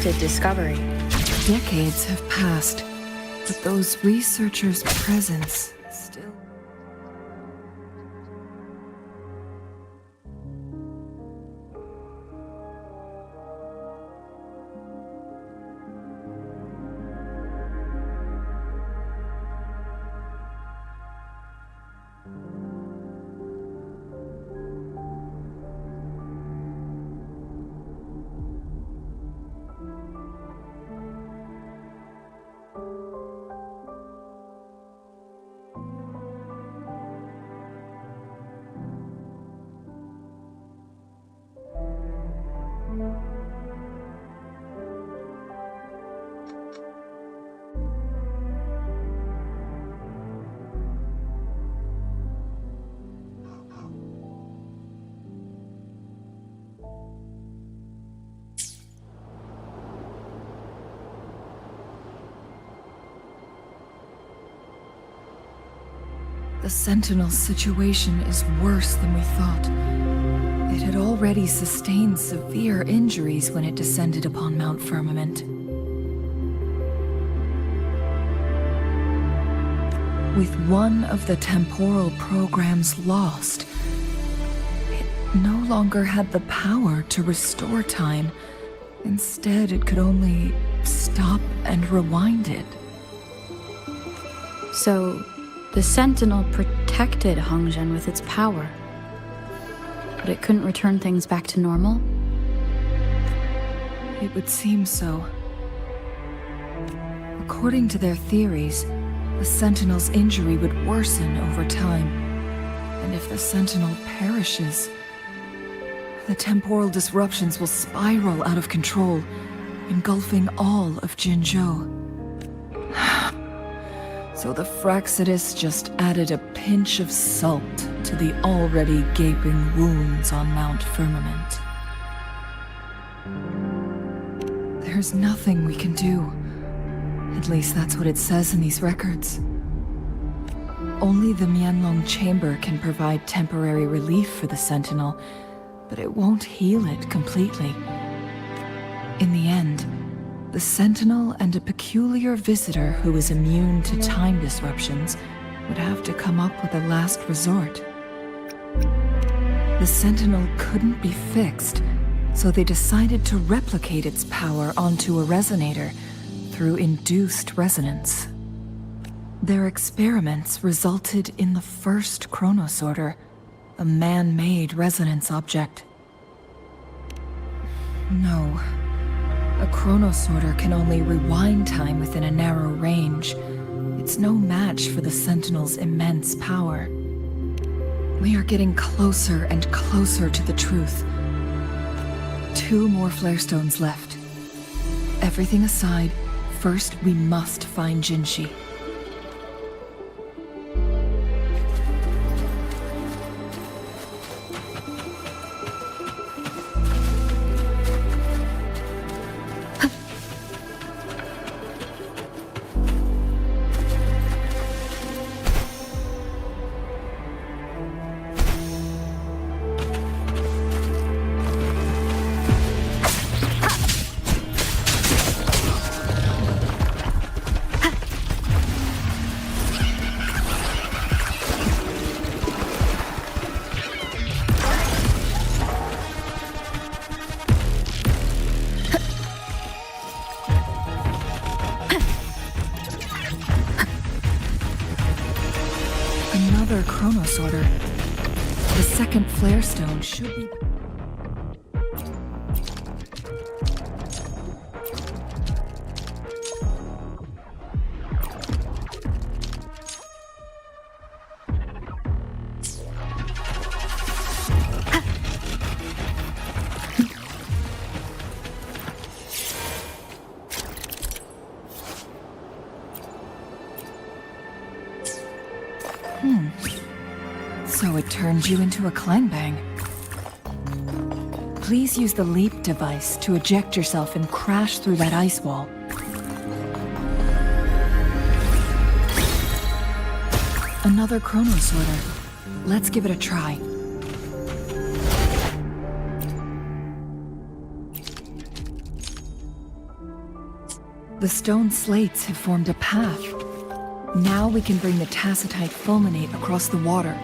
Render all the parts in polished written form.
unexpected discovery. Decades have passed, but those researchers' presence still... The Sentinel's situation is worse than we thought. It had already sustained severe injuries when it descended upon Mount Firmament. With one of the temporal programs lost, it no longer had the power to restore time. Instead, it could only stop and rewind it. So, the Sentinel protected Hongzhen with its power, but it couldn't return things back to normal? It would seem so. According to their theories, the Sentinel's injury would worsen over time, and if the Sentinel perishes, the temporal disruptions will spiral out of control, engulfing all of Jinzhou. So the Fraxidus just added a pinch of salt to the already gaping wounds on Mount Firmament. There's nothing we can do. At least that's what it says in these records. Only the Mianlong Chamber can provide temporary relief for the Sentinel, but it won't heal it completely. In the end, the Sentinel and a peculiar visitor who is immune to time disruptions would have to come up with a last resort. The Sentinel couldn't be fixed, so they decided to replicate its power onto a resonator through induced resonance. Their experiments resulted in the first chronosorter, a man-made resonance object. No. A chronosorter can only rewind time within a narrow range. It's no match for the Sentinel's immense power. We are getting closer and closer to the truth. 2 more flare stones left. Everything aside, first we must find Jinshi. Another chronosorter. The second flare stone should be... So it turned you into a clangbang. Please use the leap device to eject yourself and crash through that ice wall. Another chronosorter. Let's give it a try. The stone slates have formed a path. Now we can bring the tacitite fulminate across the water.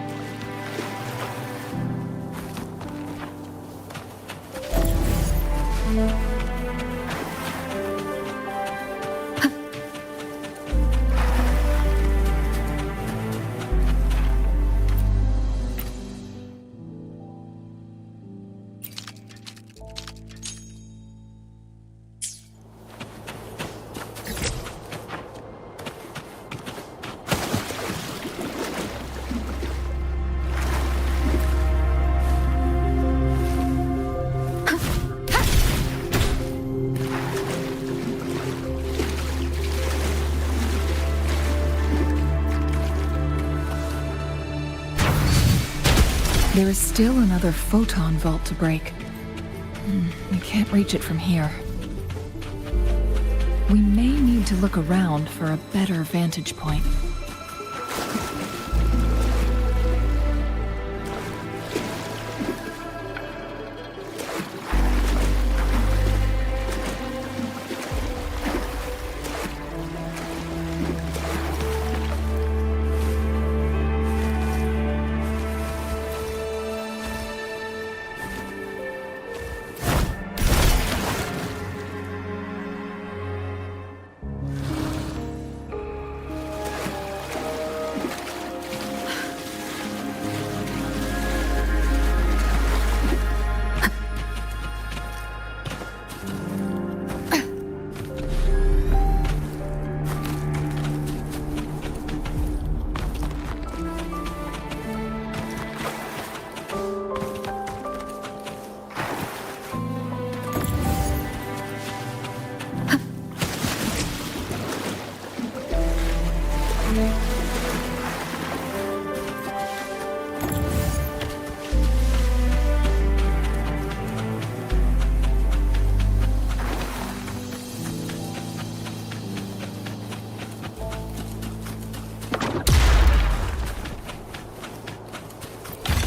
There is still another photon vault to break. We can't reach it from here. We may need to look around for a better vantage point.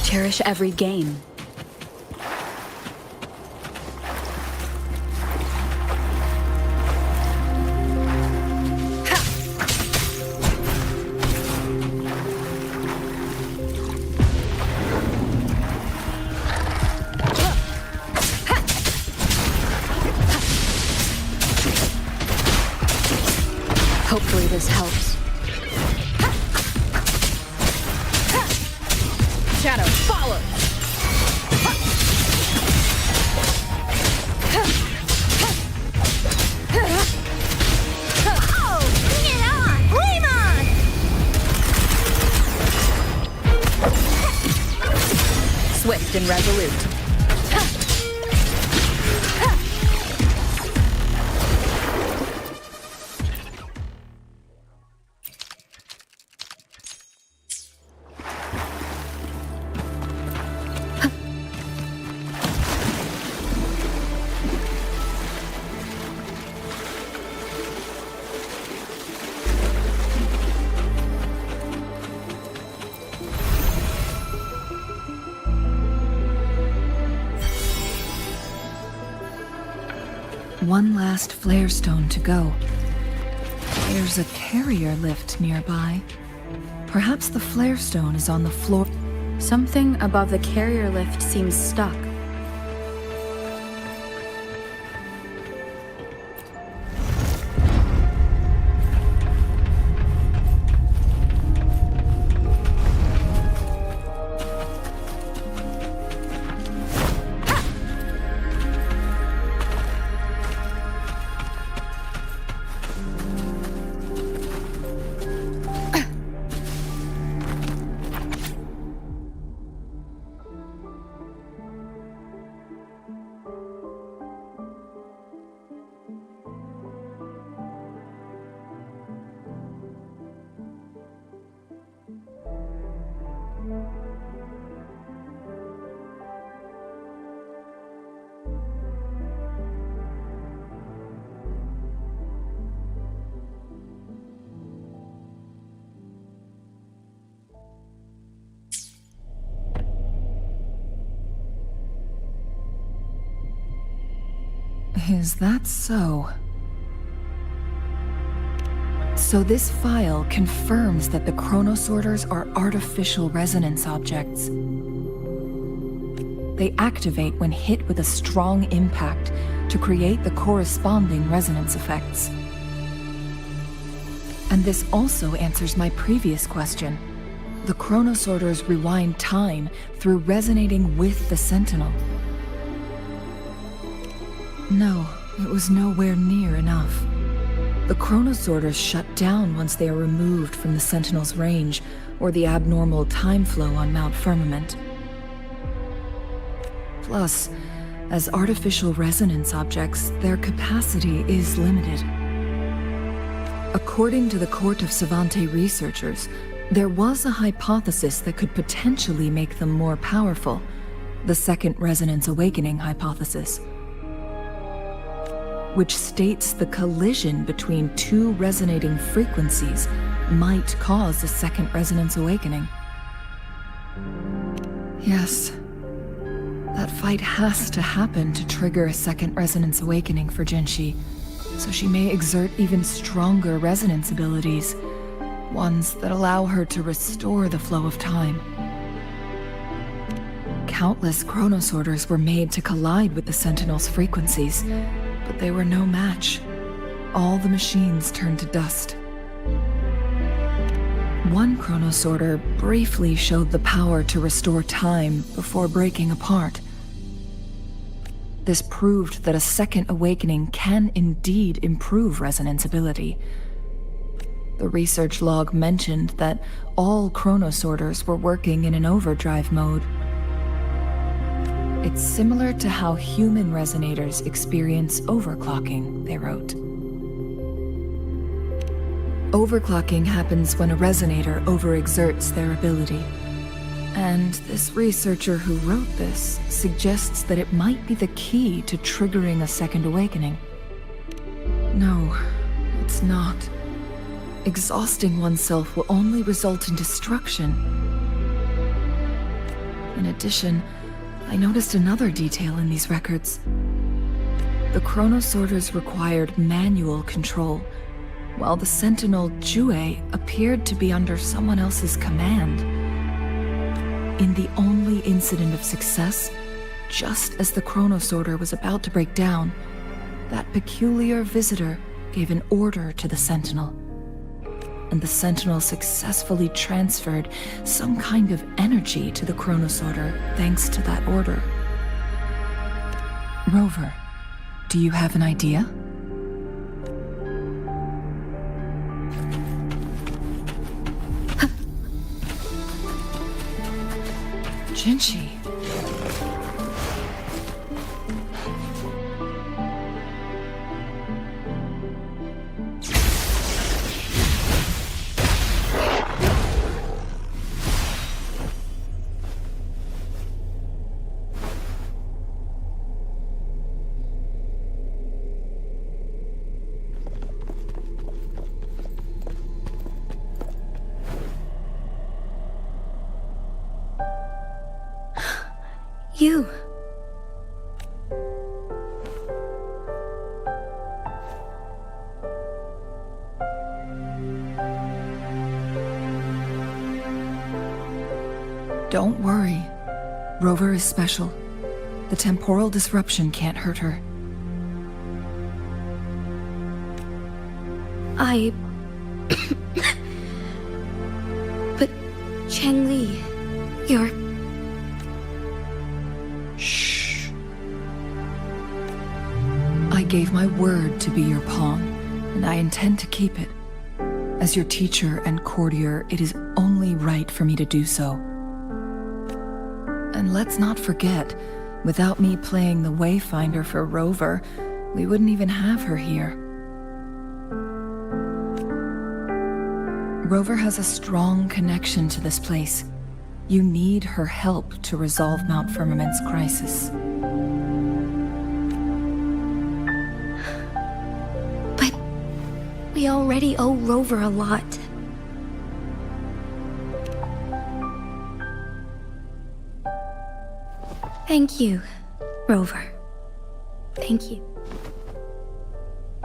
Cherish every gain. Hopefully this helps. Shadow, follow! Oh, bring it on! Flame on! Swift and resolute. One last flare stone to go. There's a carrier lift nearby. Perhaps the flare stone is on the floor. Something above the carrier lift seems stuck. Is that so? So this file confirms that the chronosorters are artificial resonance objects. They activate when hit with a strong impact to create the corresponding resonance effects. And this also answers my previous question. The chronosorters rewind time through resonating with the Sentinel. No, it was nowhere near enough. The chronosorters shut down once they are removed from the Sentinel's range or the abnormal time flow on Mount Firmament. Plus, as artificial resonance objects, their capacity is limited. According to the Court of Savante researchers, there was a hypothesis that could potentially make them more powerful, the Second Resonance Awakening hypothesis, which states the collision between two resonating frequencies might cause a second resonance awakening. Yes, that fight has to happen to trigger a second resonance awakening for Jinshi, so she may exert even stronger resonance abilities, ones that allow her to restore the flow of time. Countless chronosorters were made to collide with the Sentinel's frequencies, but they were no match. All the machines turned to dust. One chronosorter briefly showed the power to restore time before breaking apart. This proved that a second awakening can indeed improve resonance ability. The research log mentioned that all chronosorters were working in an overdrive mode. It's similar to how human resonators experience overclocking, they wrote. Overclocking happens when a resonator overexerts their ability. And this researcher who wrote this suggests that it might be the key to triggering a second awakening. No, it's not. Exhausting oneself will only result in destruction. In addition, I noticed another detail in these records. The chronosorters required manual control, while the Sentinel WUWA appeared to be under someone else's command. In the only incident of success, just as the chronosorter was about to break down, that peculiar visitor gave an order to the Sentinel. And the Sentinel successfully transferred some kind of energy to the chronosorter thanks to that order. Rover, do you have an idea? Jinshi. You. Don't worry. Rover is special. The temporal disruption can't hurt her. But Changli, you're... Shh. I gave my word to be your pawn, and I intend to keep it. As your teacher and courtier, it is only right for me to do so. And let's not forget, without me playing the Wayfinder for Rover, we wouldn't even have her here. Rover has a strong connection to this place. You need her help to resolve Mount Firmament's crisis. But we already owe Rover a lot. Thank you, Rover. Thank you.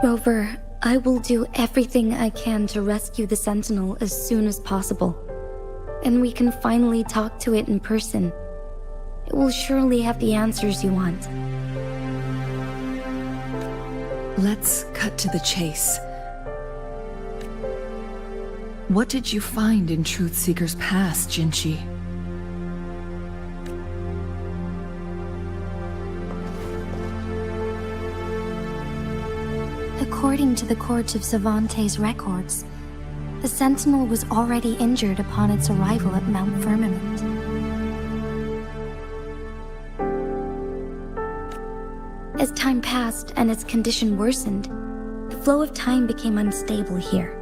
Rover, I will do everything I can to rescue the Sentinel as soon as possible. And we can finally talk to it in person. It will surely have the answers you want. Let's cut to the chase. What did you find in Truthseeker's past, Jinchi? According to the Court of Savante's records, the Sentinel was already injured upon its arrival at Mount Firmament. As time passed and its condition worsened, the flow of time became unstable here,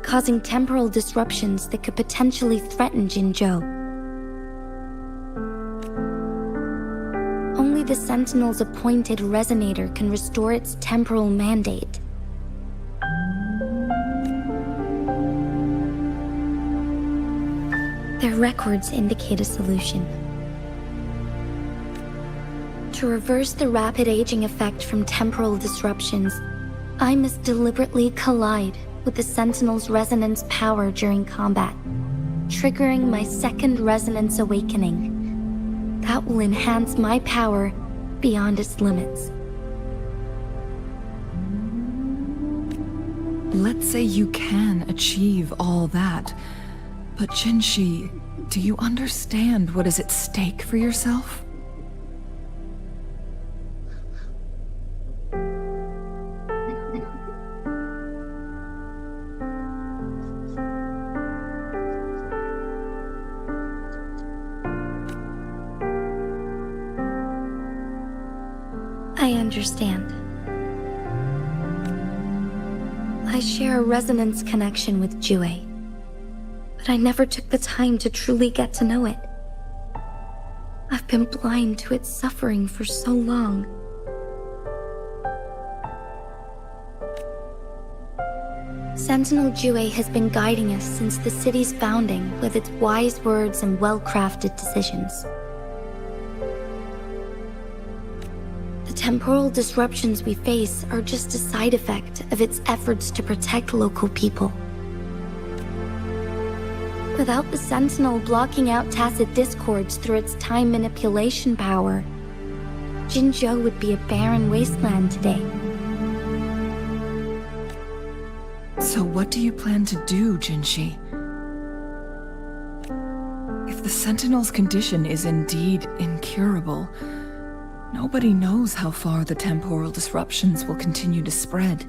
causing temporal disruptions that could potentially threaten Jinzhou. Only the Sentinel's appointed resonator can restore its temporal mandate. Their records indicate a solution. To reverse the rapid aging effect from temporal disruptions, I must deliberately collide with the Sentinel's resonance power during combat, triggering my second resonance awakening. That will enhance my power beyond its limits. Let's say you can achieve all that, but Jinshi, do you understand what is at stake for yourself? I understand. I share a resonance connection with WUWA, but I never took the time to truly get to know it. I've been blind to its suffering for so long. Sentinel WUWA has been guiding us since the city's founding with its wise words and well-crafted decisions. The temporal disruptions we face are just a side effect of its efforts to protect local people. Without the Sentinel blocking out tacit discords through its time manipulation power, Jinzhou would be a barren wasteland today. So what do you plan to do, Jinshi? If the Sentinel's condition is indeed incurable, nobody knows how far the temporal disruptions will continue to spread.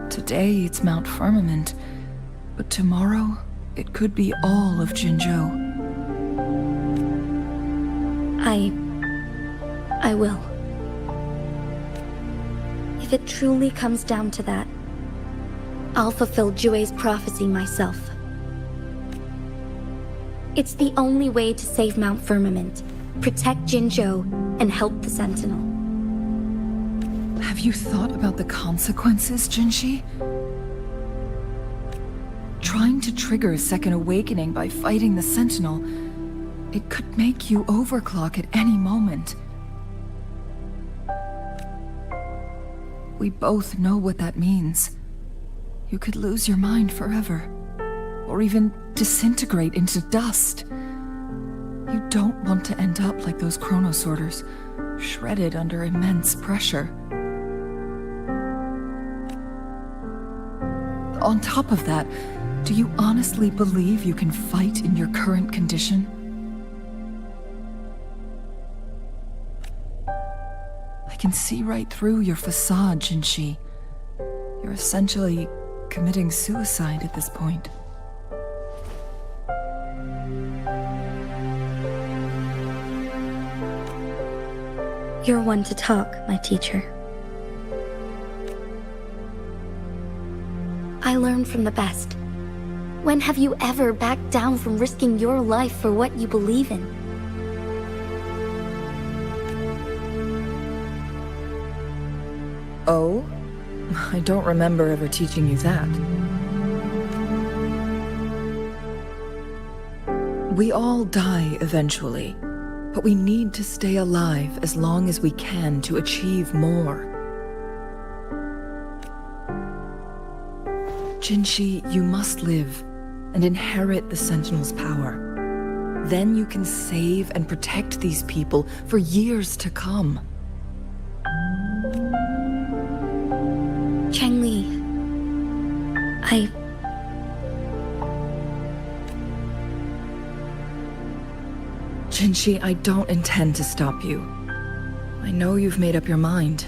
Today it's Mount Firmament, but tomorrow it could be all of Jinzhou. I will. If it truly comes down to that, I'll fulfill WUWA's prophecy myself. It's the only way to save Mount Firmament, protect Jinzhou, and help the Sentinel. Have you thought about the consequences, Jinshi? Trying to trigger a second awakening by fighting the Sentinel, it could make you overclock at any moment. We both know what that means. You could lose your mind forever, or even disintegrate into dust. You don't want to end up like those chronosorters, shredded under immense pressure. On top of that, do you honestly believe you can fight in your current condition? I can see right through your facade, Jinshi. You're essentially committing suicide at this point. You're one to talk, my teacher. I learn from the best. When have you ever backed down from risking your life for what you believe in? Oh? I don't remember ever teaching you that. We all die eventually. But we need to stay alive as long as we can to achieve more. Jinshi, you must live and inherit the Sentinel's power. Then you can save and protect these people for years to come. Changli, Jinshi, I don't intend to stop you. I know you've made up your mind.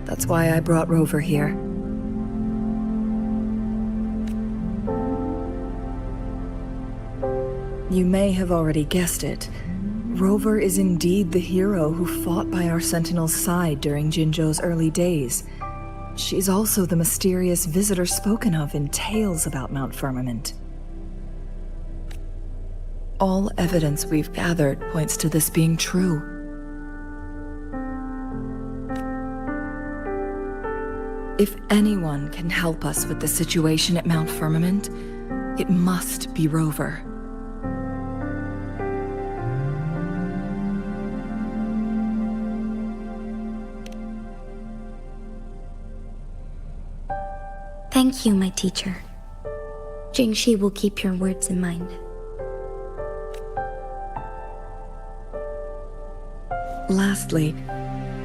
That's why I brought Rover here. You may have already guessed it. Rover is indeed the hero who fought by our Sentinel's side during Jinzhou's early days. She's also the mysterious visitor spoken of in tales about Mount Firmament. All evidence we've gathered points to this being true. If anyone can help us with the situation at Mount Firmament, it must be Rover. thank you, my teacher. Jingxi will keep your words in mind. Lastly,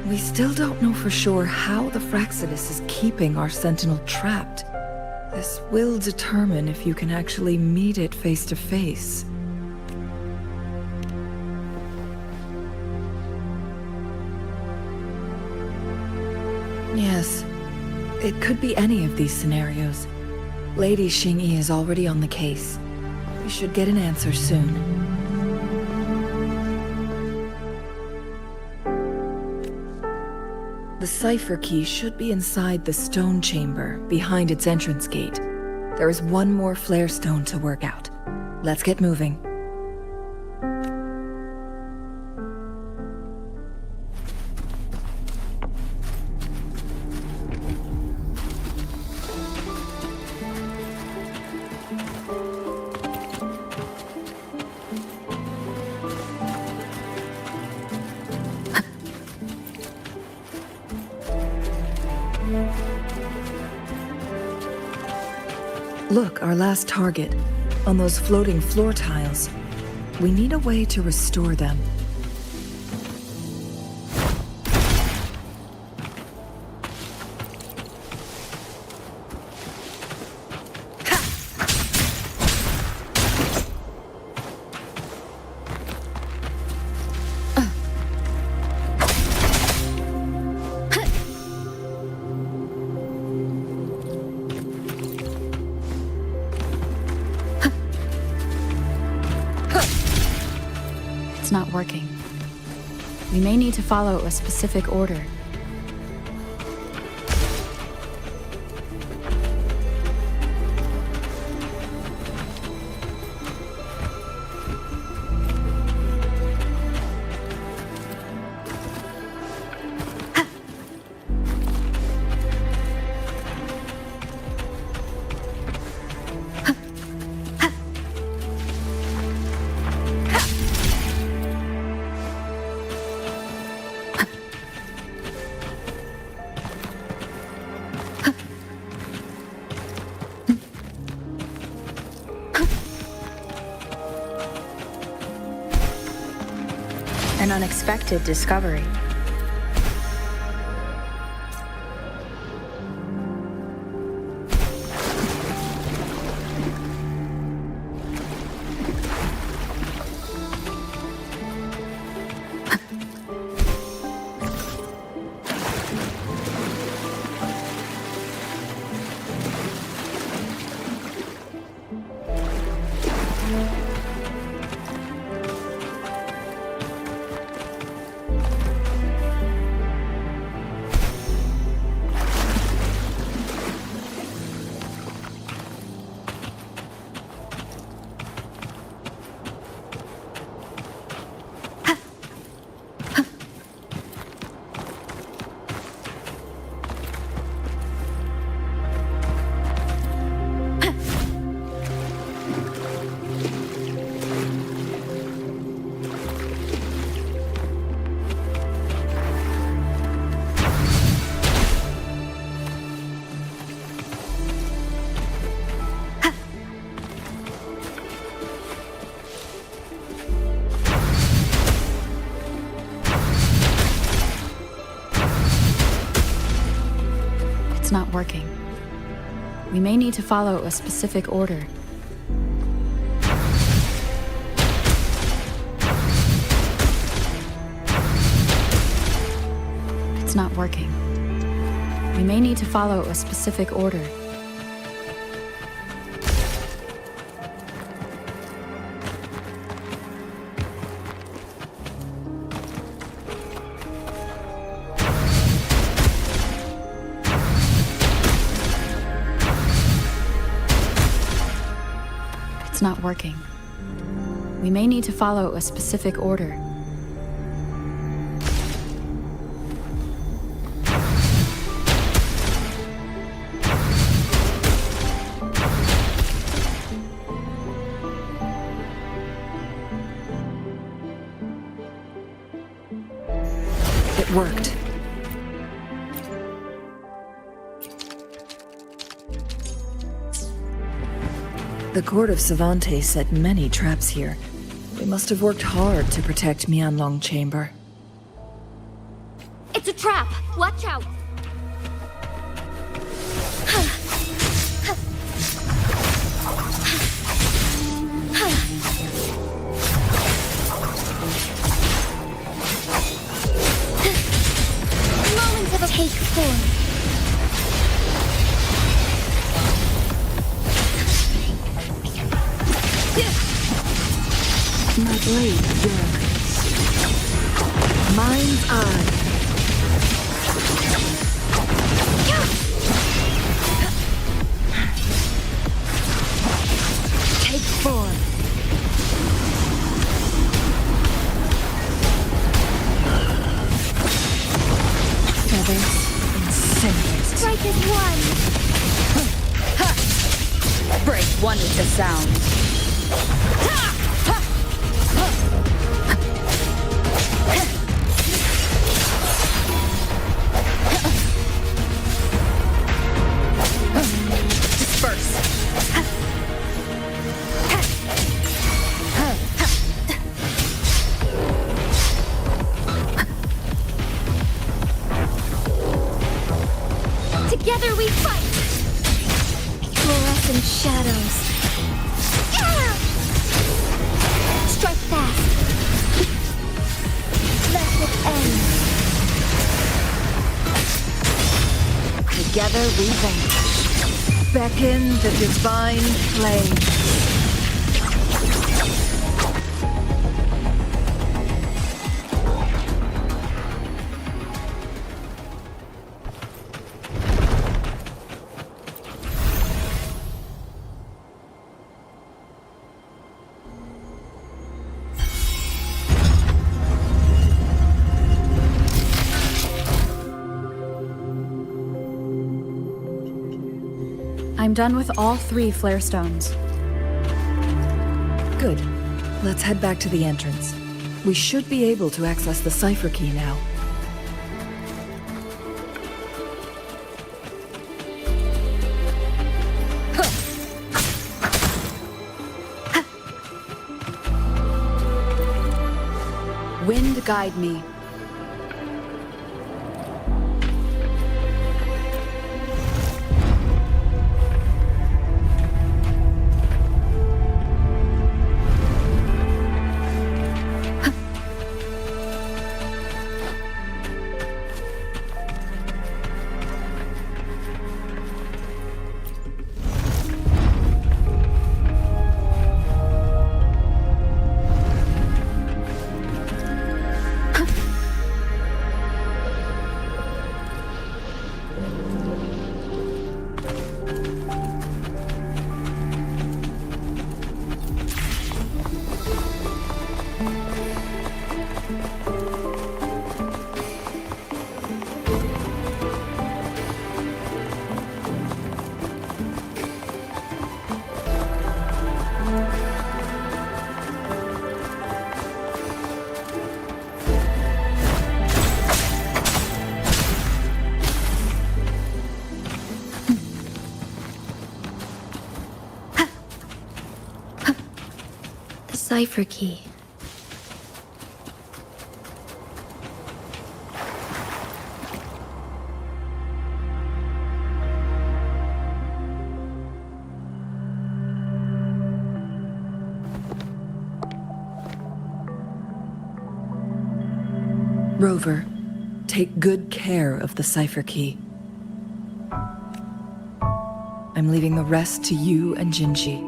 we still don't know for sure how the Fraxidus is keeping our Sentinel trapped. This will determine if you can actually meet it face to face. Yes, it could be any of these scenarios. Lady Xingyi is already on the case. We should get an answer soon. The cipher key should be inside the stone chamber, behind its entrance gate. There is one more flare stone to work out. Let's get moving. Look, our last target, on those floating floor tiles. We need a way to restore them. It's not working. We may need to follow a specific order. An unexpected discovery. It's not working. We may need to follow a specific order. It's not working. We may need to follow a specific order. It's not working. We may need to follow a specific order. It worked. The Court of Savante set many traps here. They must have worked hard to protect Mianlong Chamber. It's a trap! Watch out! Moment of a take form. My blade burns. Mind's eye. Take form. Feathers and cinders. Strike as one! Break one with the sound. Together we fight! Fluorescent shadows. Strike fast. Let it end. Together we vanish. Beckon the divine flame. I'm done with all 3 flare stones. Good. Let's head back to the entrance. We should be able to access the cipher key now. Wind guide me. Cipher key. Rover, take good care of the cipher key. I'm leaving the rest to you and Jinji.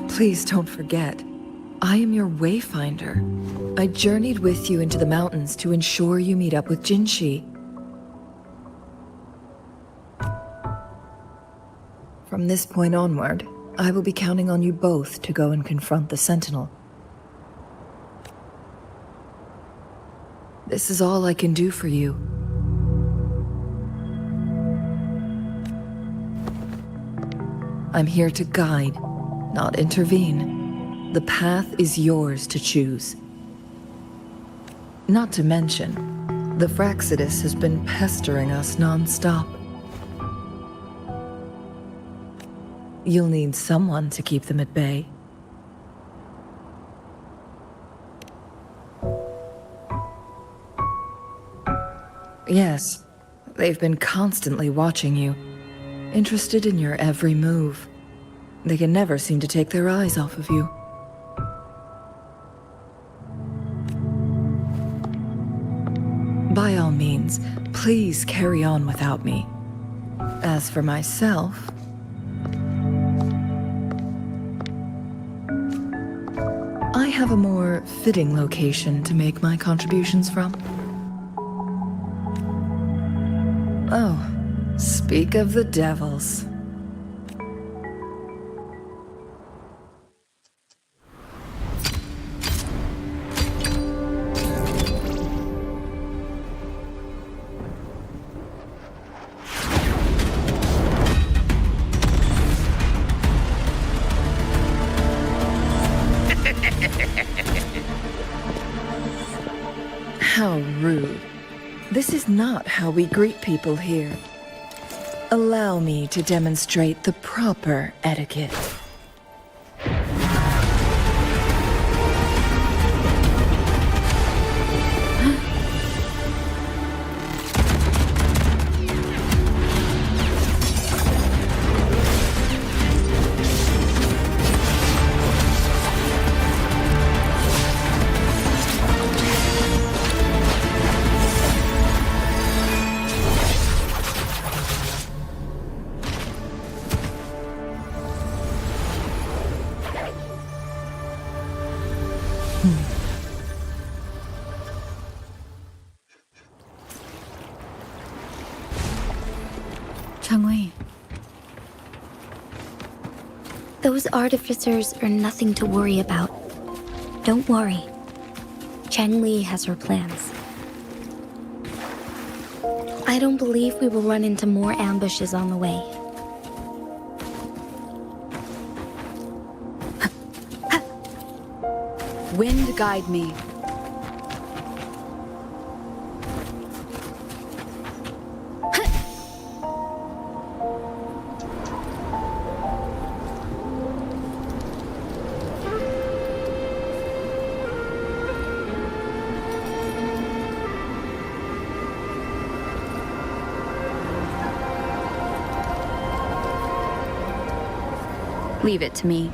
Please don't forget, I am your wayfinder. I journeyed with you into the mountains to ensure you meet up with Jinshi. From this point onward, I will be counting on you both to go and confront the Sentinel. This is all I can do for you. I'm here to guide, not intervene. The path is yours to choose. Not to mention, the Fraxidus has been pestering us non-stop. You'll need someone to keep them at bay. Yes, they've been constantly watching you, interested in your every move. They can never seem to take their eyes off of you. By all means, please carry on without me. As for myself, I have a more fitting location to make my contributions from. Oh, speak of the devils. How rude. This is not how we greet people here. Allow me to demonstrate the proper etiquette. Changli. Those artificers are nothing to worry about. Don't worry. Changli has her plans. I don't believe we will run into more ambushes on the way. Wind guide me. Leave it to me.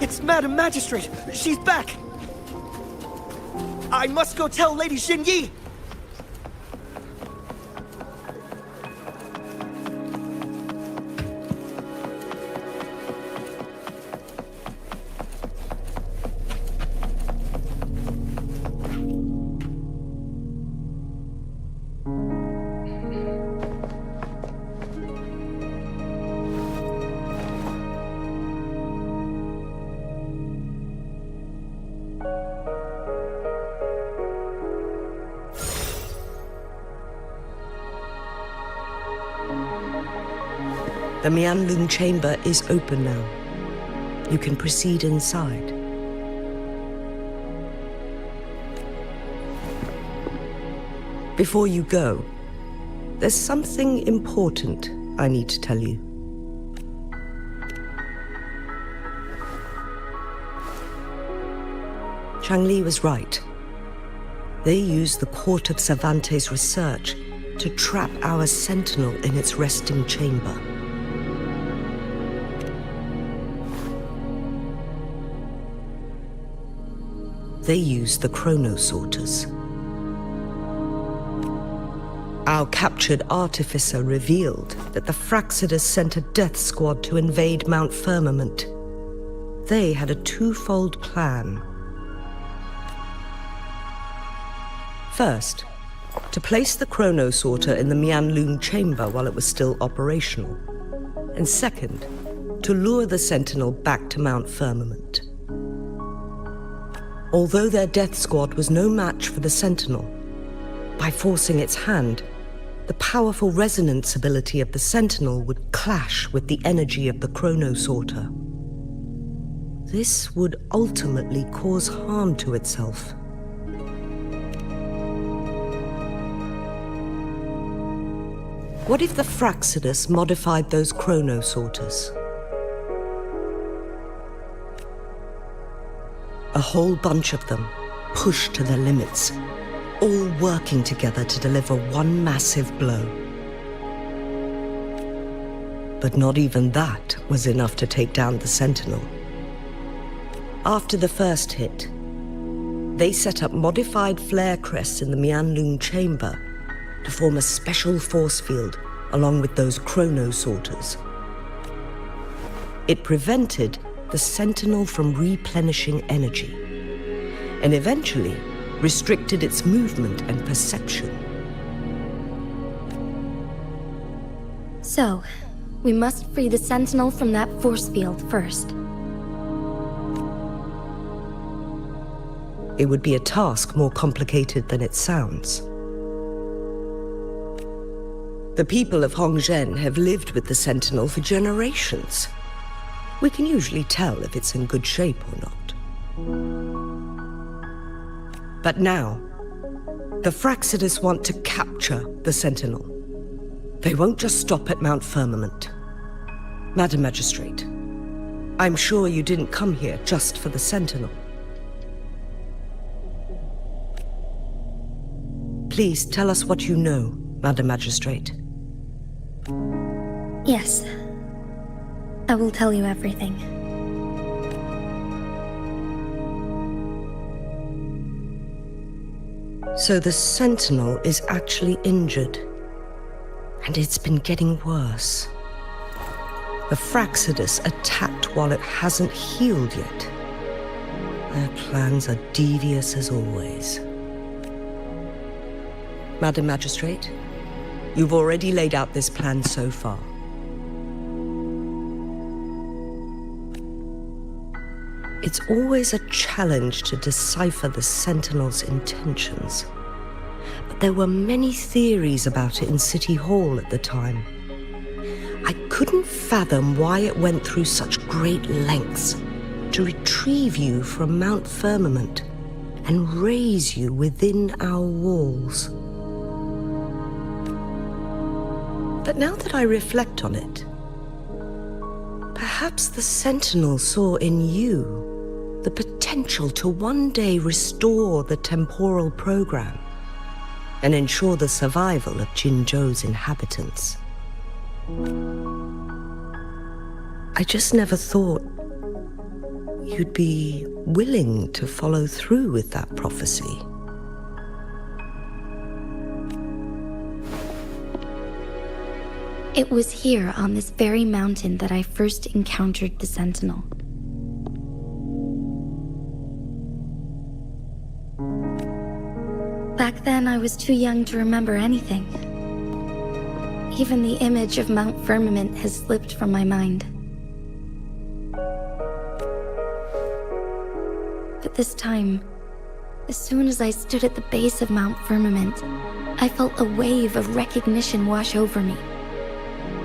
It's Madam Magistrate! She's back! I must go tell Lady Xinyi! The Mianlun chamber is open now. You can proceed inside. Before you go, there's something important I need to tell you. Changli was right. They used the Court of Cervantes' research to trap our sentinel in its resting chamber. They used the chronosorters. Our captured artificer revealed that the Fraxidus sent a death squad to invade Mount Firmament. They had a twofold plan. First, to place the chronosorter in the Mianlun chamber while it was still operational. And second, to lure the Sentinel back to Mount Firmament. Although their death squad was no match for the Sentinel, by forcing its hand, the powerful resonance ability of the Sentinel would clash with the energy of the chronosorter. This would ultimately cause harm to itself. What if the Fraxidus modified those chronosorters? A whole bunch of them, pushed to their limits, all working together to deliver one massive blow. But not even that was enough to take down the Sentinel. After the first hit, they set up modified flare crests in the Mianlun chamber to form a special force field along with those chronosorters. It prevented the Sentinel from replenishing energy, and eventually restricted its movement and perception. So, we must free the Sentinel from that force field first. It would be a task more complicated than it sounds. The people of Hongzhen have lived with the Sentinel for generations. We can usually tell if it's in good shape or not. But now, the Fraxidus want to capture the Sentinel. They won't just stop at Mount Firmament. Madam Magistrate, I'm sure you didn't come here just for the Sentinel. Please tell us what you know, Madam Magistrate. Yes. I will tell you everything. So the Sentinel is actually injured, and it's been getting worse. The Fraxidus attacked while it hasn't healed yet. Their plans are devious as always. Madam Magistrate, you've already laid out this plan so far. It's always a challenge to decipher the Sentinel's intentions. But there were many theories about it in City Hall at the time. I couldn't fathom why it went through such great lengths to retrieve you from Mount Firmament and raise you within our walls. But now that I reflect on it, perhaps the Sentinel saw in you the potential to one day restore the temporal program and ensure the survival of Jinzhou's inhabitants. I just never thought you'd be willing to follow through with that prophecy. It was here on this very mountain that I first encountered the Sentinel. Back then, I was too young to remember anything. Even the image of Mount Firmament has slipped from my mind. But this time, as soon as I stood at the base of Mount Firmament, I felt a wave of recognition wash over me.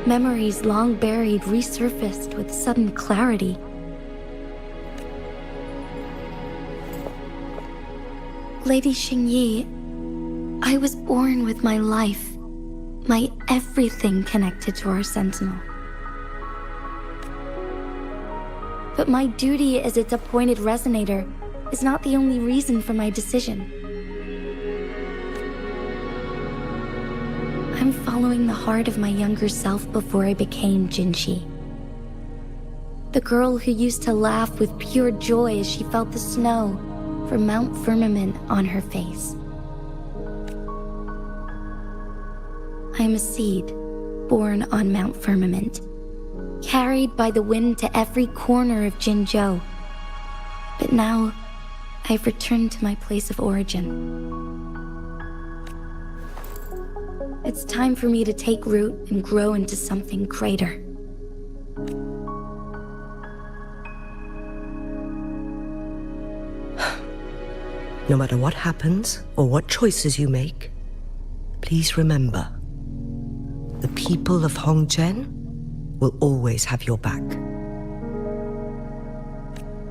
Memories long buried resurfaced with sudden clarity. Lady Xingyi, I was born with my life, my everything connected to our sentinel. But my duty as its appointed resonator is not the only reason for my decision. I'm following the heart of my younger self before I became Jinshi. The girl who used to laugh with pure joy as she felt the snow from Mount Firmament on her face. I am a seed born on Mount Firmament, carried by the wind to every corner of Jinzhou. But now, I've returned to my place of origin. It's time for me to take root and grow into something greater. No matter what happens or what choices you make, please remember, the people of Hongzhen will always have your back.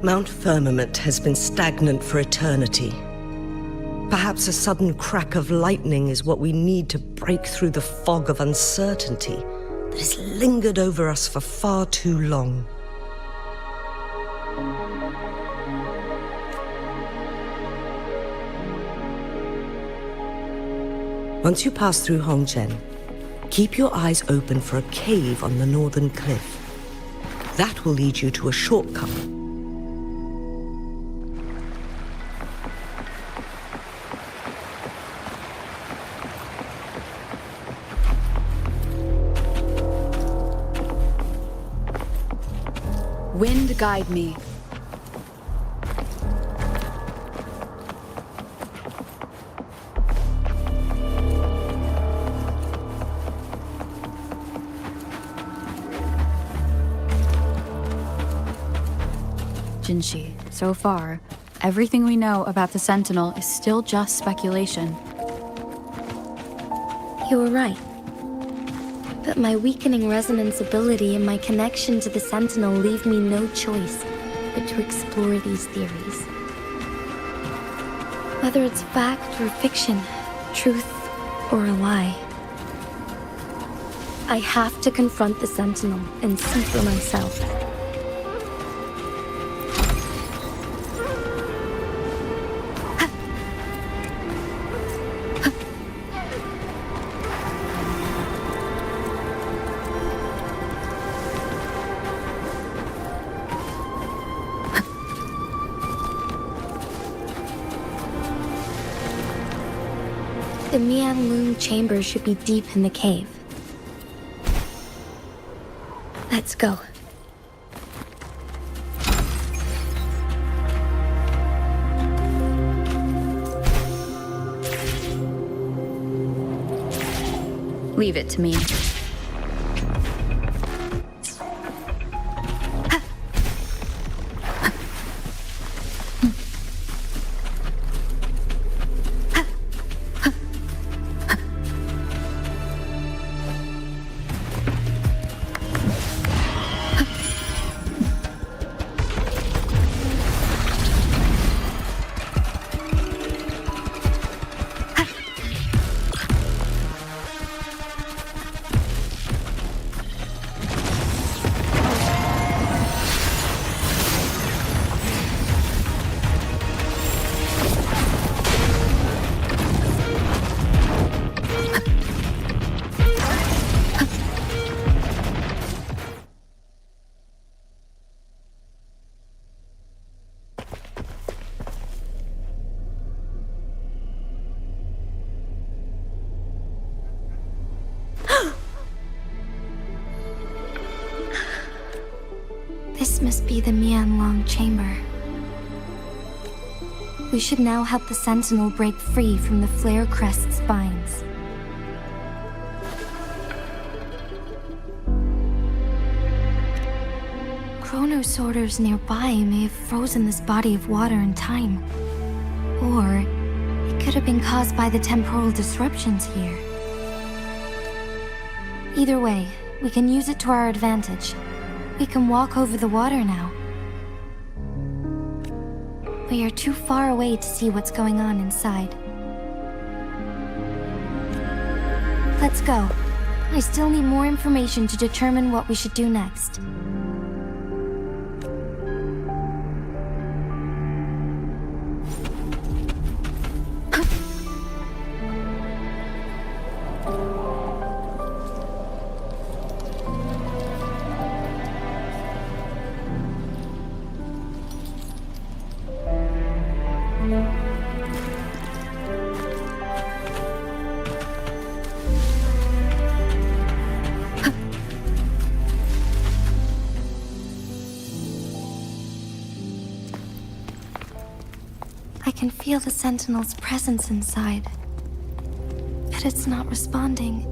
Mount Firmament has been stagnant for eternity. Perhaps a sudden crack of lightning is what we need to break through the fog of uncertainty that has lingered over us for far too long. Once you pass through Hongzhen, keep your eyes open for a cave on the northern cliff. That will lead you to a shortcut. Wind guide me. Jinshi, so far, everything we know about the Sentinel is still just speculation. You were right. But my weakening resonance ability and my connection to the Sentinel leave me no choice but to explore these theories. Whether it's fact or fiction, truth or a lie, I have to confront the Sentinel and see for myself. The Mianlong chamber should be deep in the cave. Let's go. Leave it to me. This must be the Mianlong chamber. We should now help the Sentinel break free from the Flare Crest's spines. Chronosorters nearby may have frozen this body of water in time. Or it could have been caused by the temporal disruptions here. Either way, We can use it to our advantage. We can walk over the water now. We are too far away to see what's going on inside. Let's go. I still need more information to determine what we should do next. I can feel the Sentinel's presence inside, but it's not responding.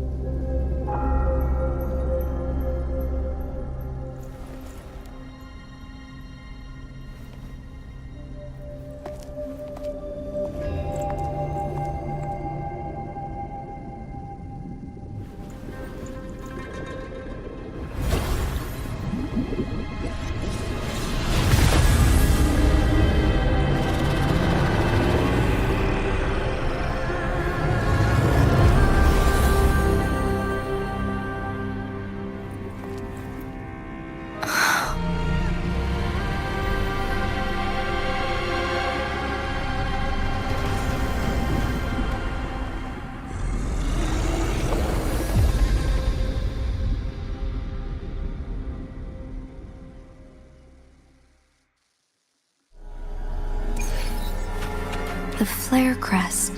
The flare crest.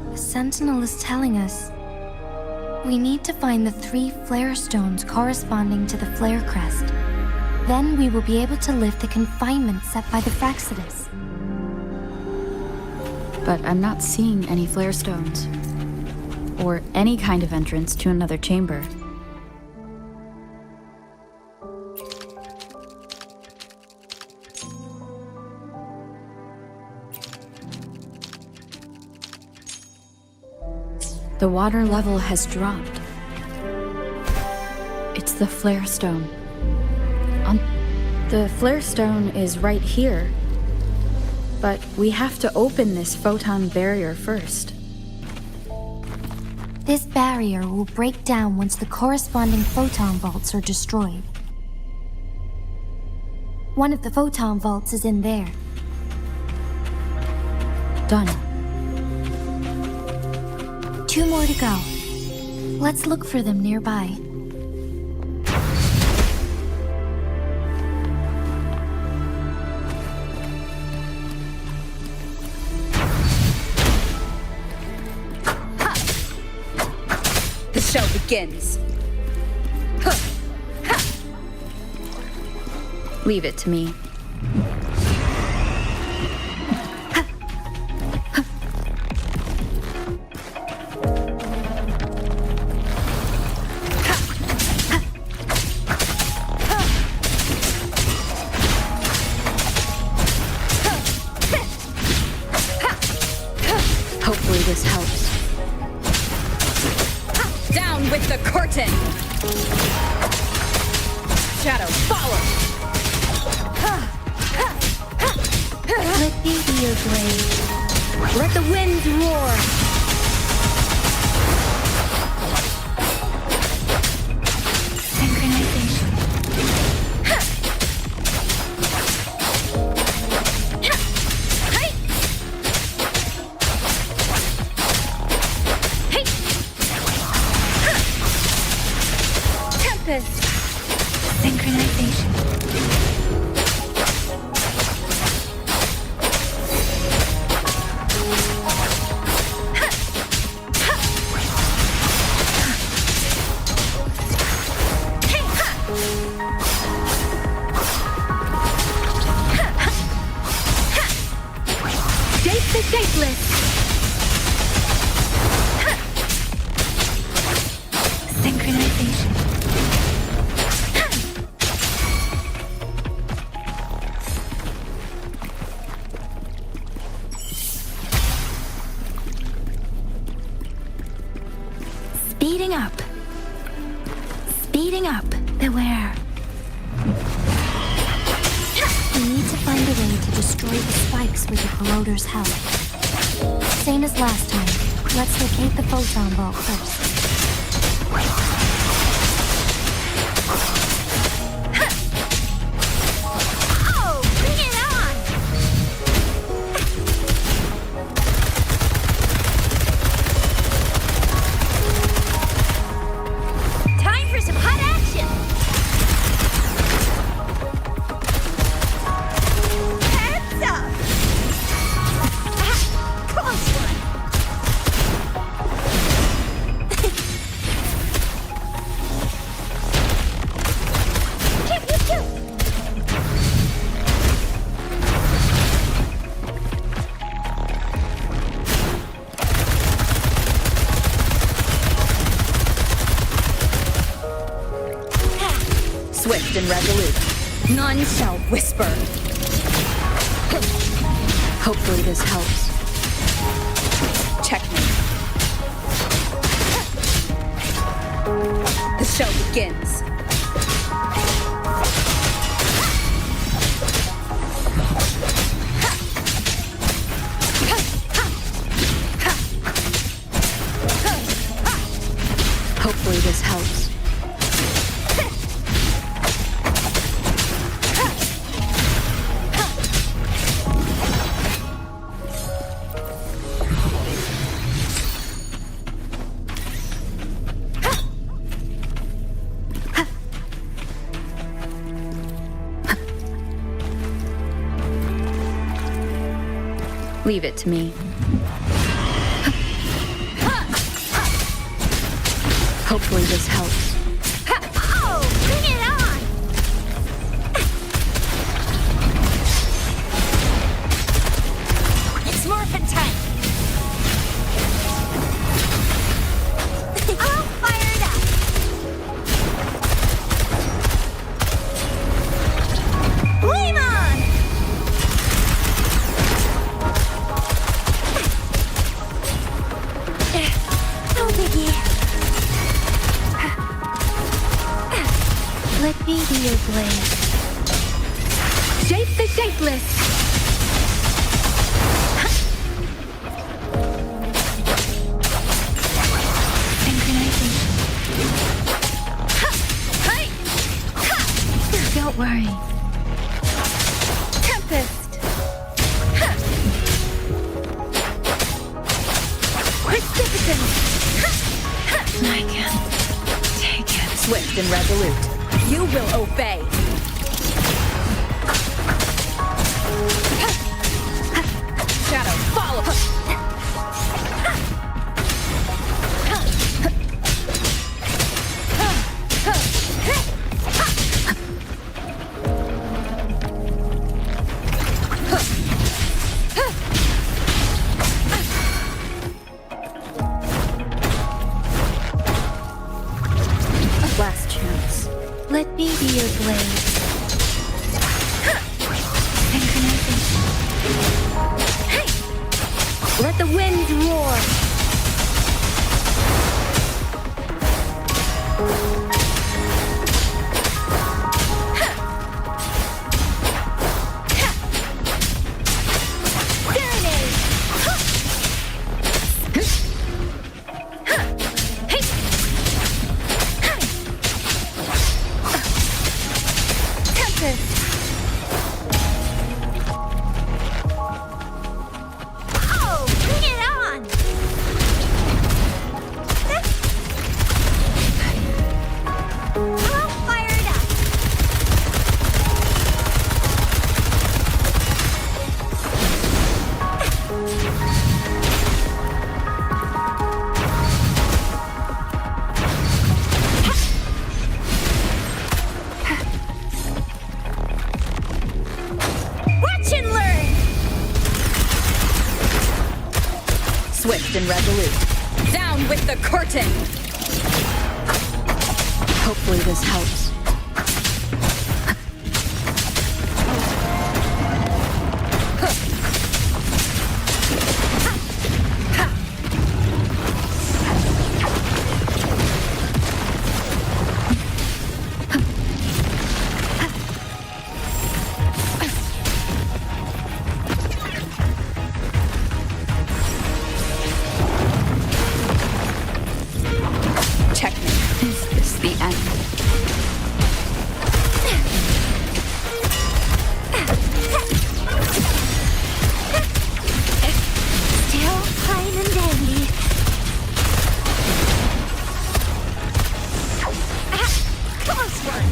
The Sentinel is telling us we need to find the 3 flare stones corresponding to the flare crest. Then we will be able to lift the confinement set by the Fraccidus. But I'm not seeing any flare stones, or any kind of entrance to another chamber. The water level has dropped. It's the flare stone. The flare stone is right here. But we have to open this photon barrier first. This barrier will break down once the corresponding photon vaults are destroyed. One of the photon vaults is in there. Done. 2 more to go. Let's look for them nearby. The show begins. Huh. Ha. Leave it to me. Hopefully this helps. Down with the curtain! Shadow, follow! Let me be your grave. Let the winds roar! Synchronization. Tempest! Synchronization. Date the dateless! Synchronization. heating up. Beware. We need to find a way to destroy the spikes where the corroder's held. Same as last time. Let's locate the photon ball first. Oh, bring it on! Time for some hot action! Heads up! Close one! Swift and resolute. None shall whisper. Hopefully this helps. Checkmate. The show begins. Hopefully this helps. Leave it to me. Hopefully this helps. Oh, bring it on! It's morphin' time! All fired up! Flame on! No biggie. Let me be your blade. Shape the shapeless. Synchronizing. Hey! Don't worry. Tempest. Precipitance. I can't take it. Swift and resolute. You will obey. Shadow, follow. Last chance. Let me be your blade. Synchronizing. Hey! Let the winds roar. Serenade. Tempest. Oh, bring it on! All fired up. Watch and learn! Swift and resolute. Down with the curtain. Hopefully this helps. The end. Still fine and dandy. Close one.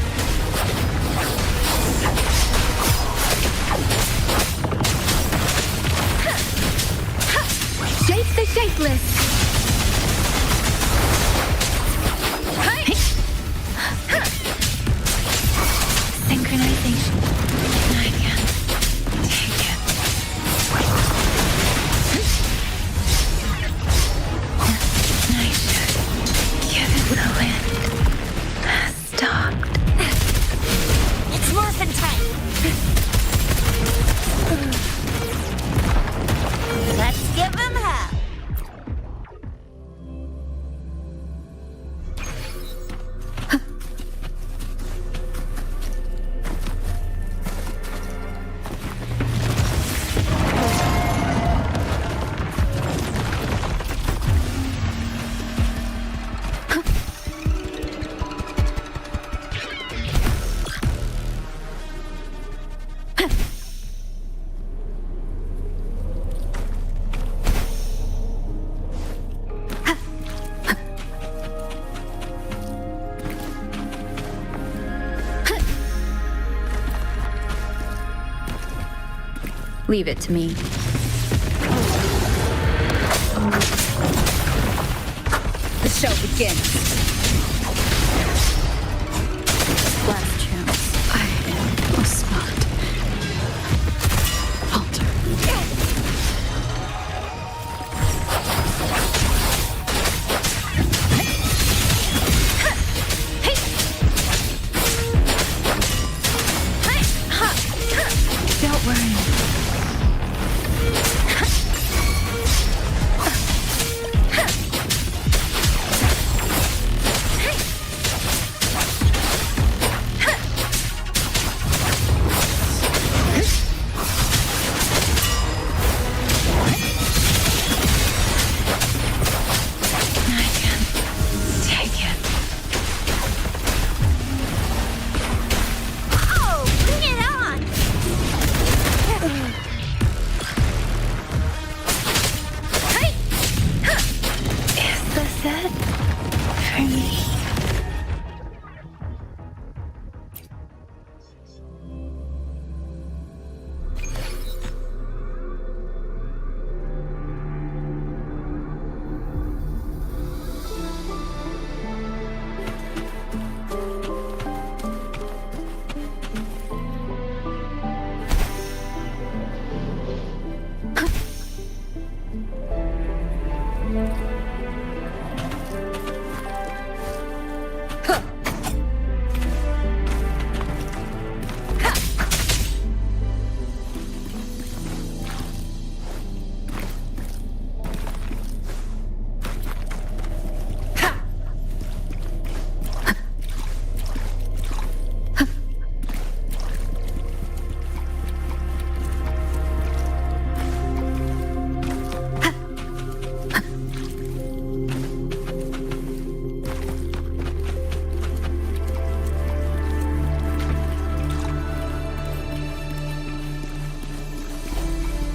Shape the shapeless. Synchronization. I can take it. I should give it the wind. Stopped. It's morphin' time. Let's give him hell. Leave it to me. The show begins. Last chance. I must not falter. Don't worry.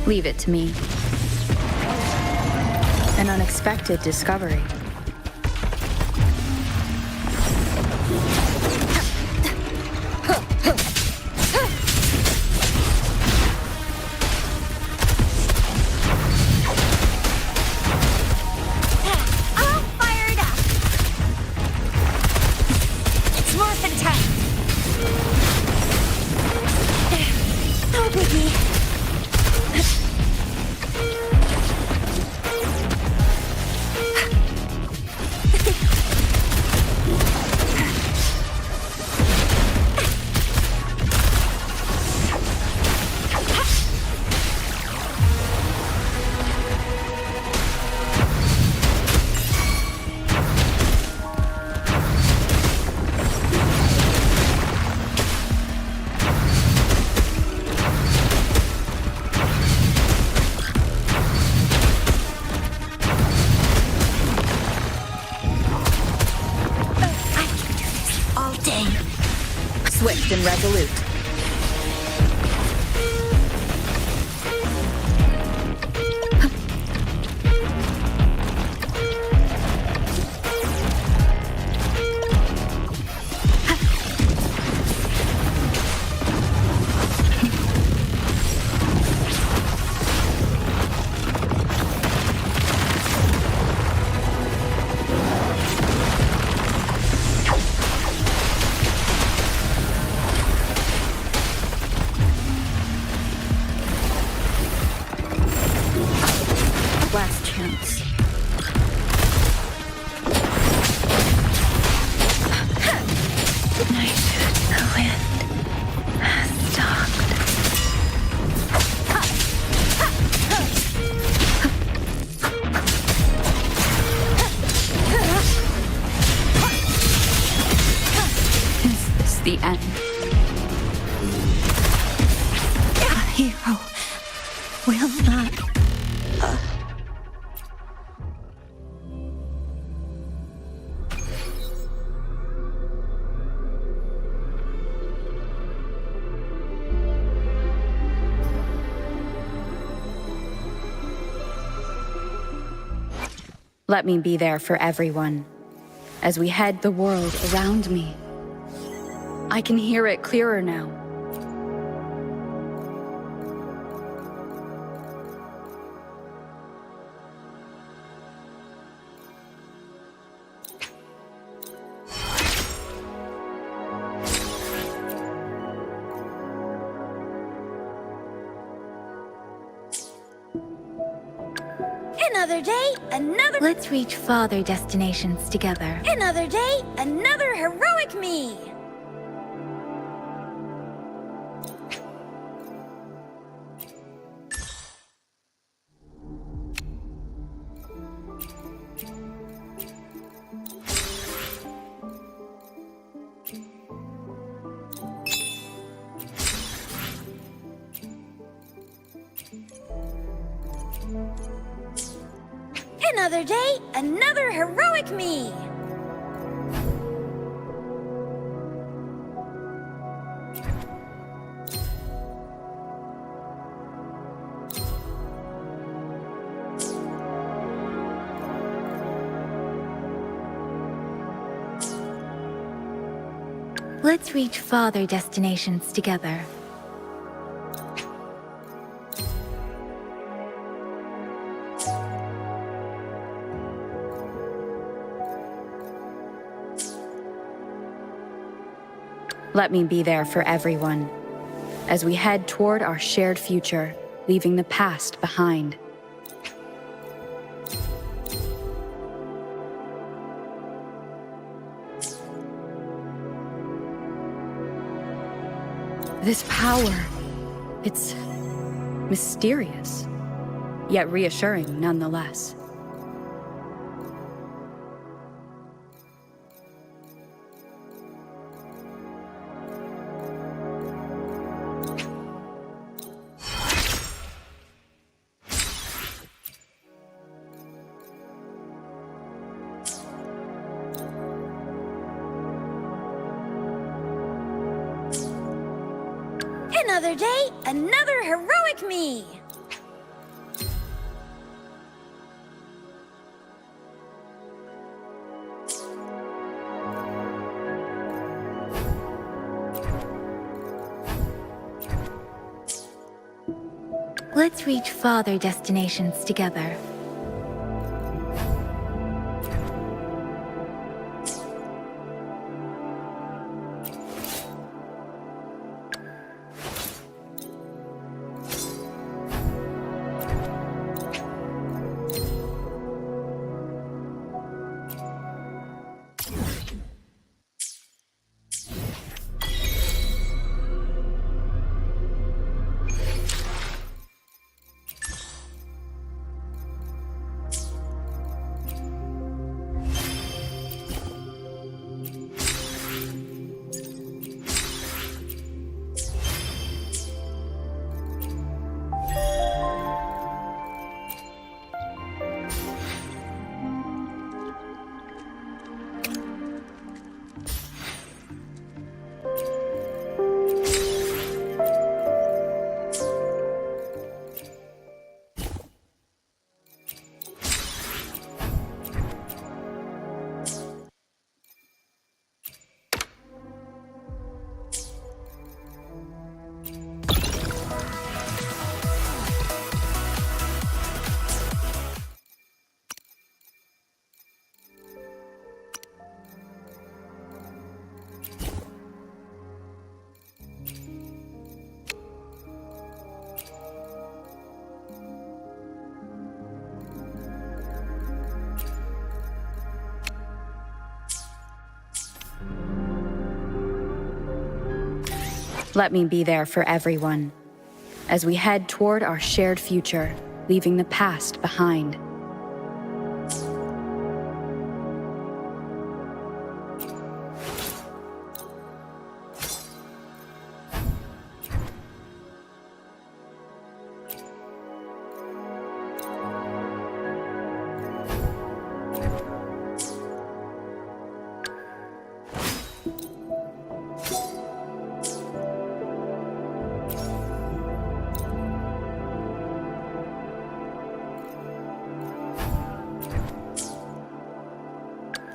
Leave it to me. An unexpected discovery. All fired up. It's morphin' time. No biggie. Dang. Swift and resolute. Last chance. Tonight, the wind has stopped. Is this the end? A hero will not. Let me be there for everyone, as we head the world around me. I can hear it clearer now. Another day, another. Let's reach farther destinations together. Another day, another heroic me. Another day, another heroic me. Let's reach farther destinations together. Let me be there for everyone, as we head toward our shared future, leaving the past behind. This power, it's mysterious, yet reassuring nonetheless. Another day, another heroic me. Let's reach farther destinations together. Let me be there for everyone, as we head toward our shared future, leaving the past behind.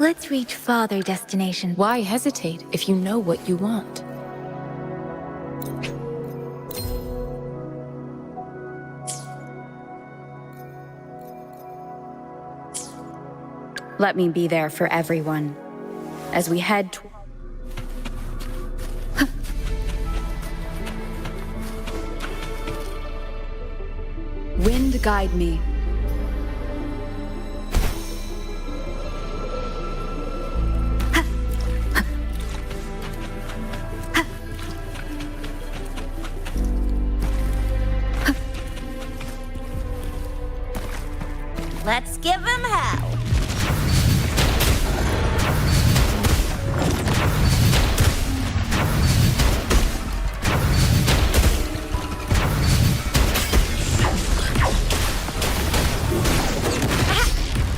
Let's reach farther destination. Why hesitate if you know what you want? Let me be there for everyone, as we head toward... Wind guide me. Let's give him hell.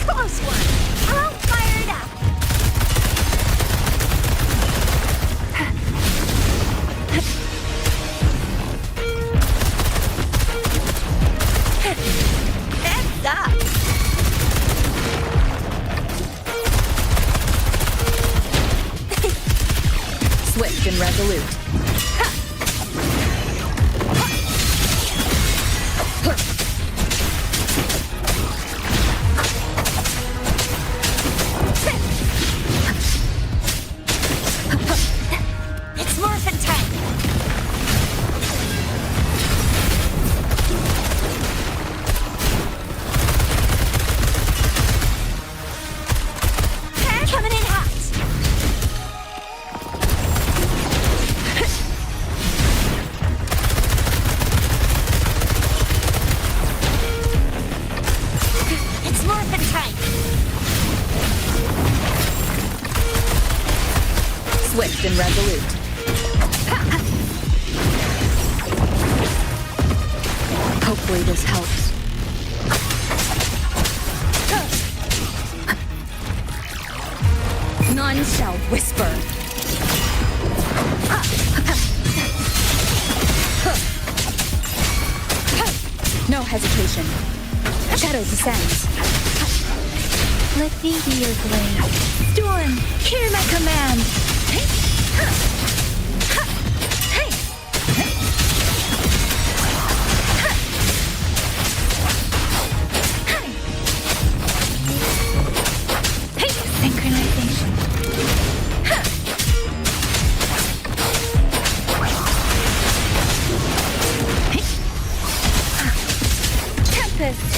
Close one. All fired up. Heads up. Swift and resolute. It's morphin' time. Coming in hot. It's morphin' time. Swift and resolute. Hopefully this helps. None shall whisper. No hesitation. Shadow descends. Let me be your blade. Storm, hear my command. Synchronization. Tempest.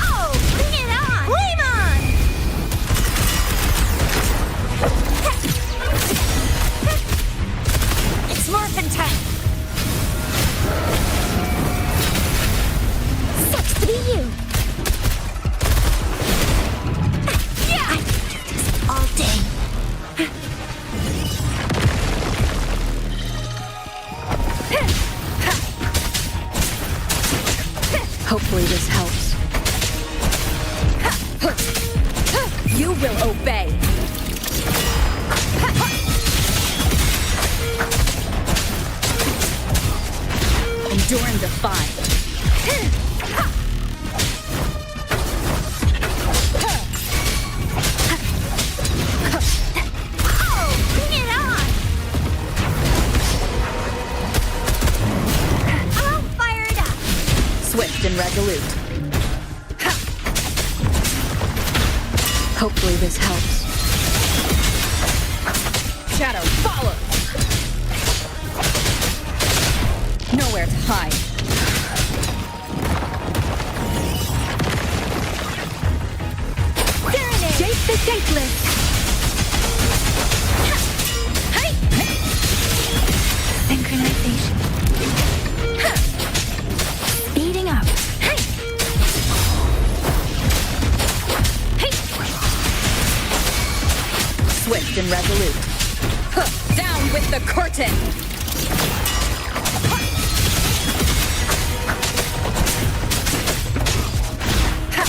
Oh, bring it on! Flame on! It's morphin' time. Sucks to be you. Yeah! I could do this all day. Hopefully this helps. You will obey. Endure and defy. Oh, bring it on! I'm fired up. Swift and resolute. Hopefully this helps. Shadow follows. Nowhere to hide. Serenade. Jake the Dateless. Swift and resolute. Huh, down with the curtain! Ha!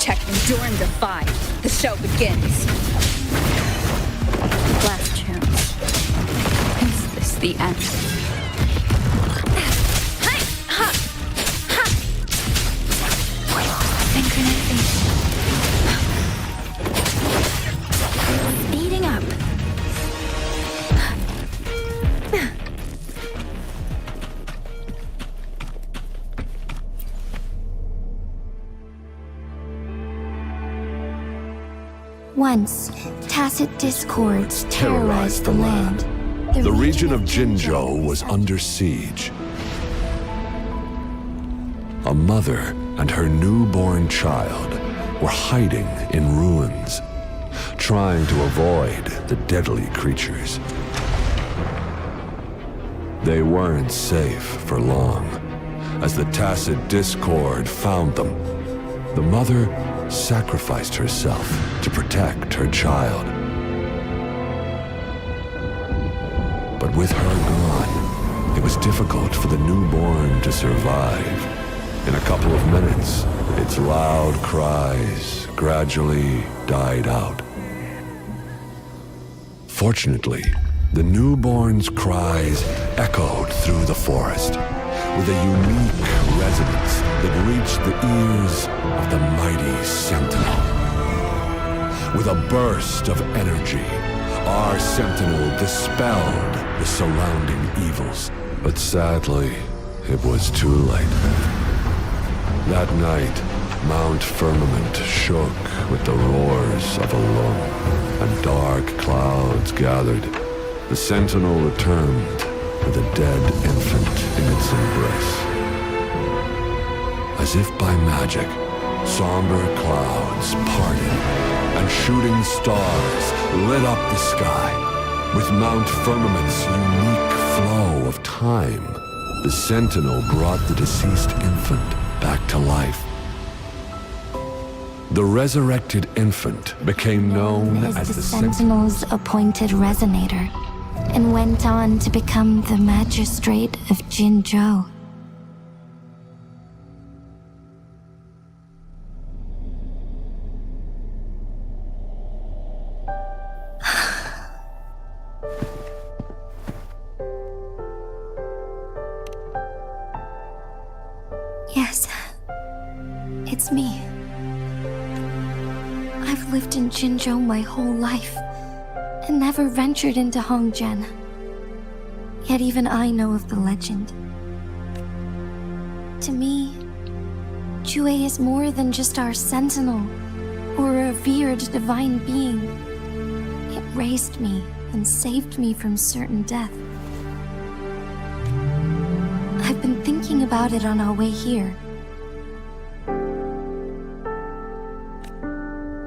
Check, endure, and defy. The show begins. Last chance. Is this the end? Speeding up. Once, tacit discords terrorized the land. The region of Jinzhou was under siege. A mother and her newborn child were hiding in ruins, trying to avoid the deadly creatures. They weren't safe for long, as the tacit discord found them. The mother sacrificed herself to protect her child. But with her gone, it was difficult for the newborn to survive. In a couple of minutes, its loud cries gradually died out. Fortunately, the newborn's cries echoed through the forest with a unique resonance that reached the ears of the mighty Sentinel. With a burst of energy, our Sentinel dispelled the surrounding evils. But sadly, it was too late. That night, Mount Firmament shook with the roars of a lung, and dark clouds gathered. The Sentinel returned with a dead infant in its embrace. As if by magic, somber clouds parted, and shooting stars lit up the sky. With Mount Firmament's unique flow of time, the Sentinel brought the deceased infant back to life. The resurrected infant became known as the Sentinel's appointed resonator, and went on to become the magistrate of Jinzhou. Yes, it's me. I've lived in Jinzhou my whole life, and never ventured into Hongzhen. Yet even I know of the legend. To me, WUWA is more than just our sentinel, or a revered divine being. It raised me and saved me from certain death. I've been thinking about it on our way here.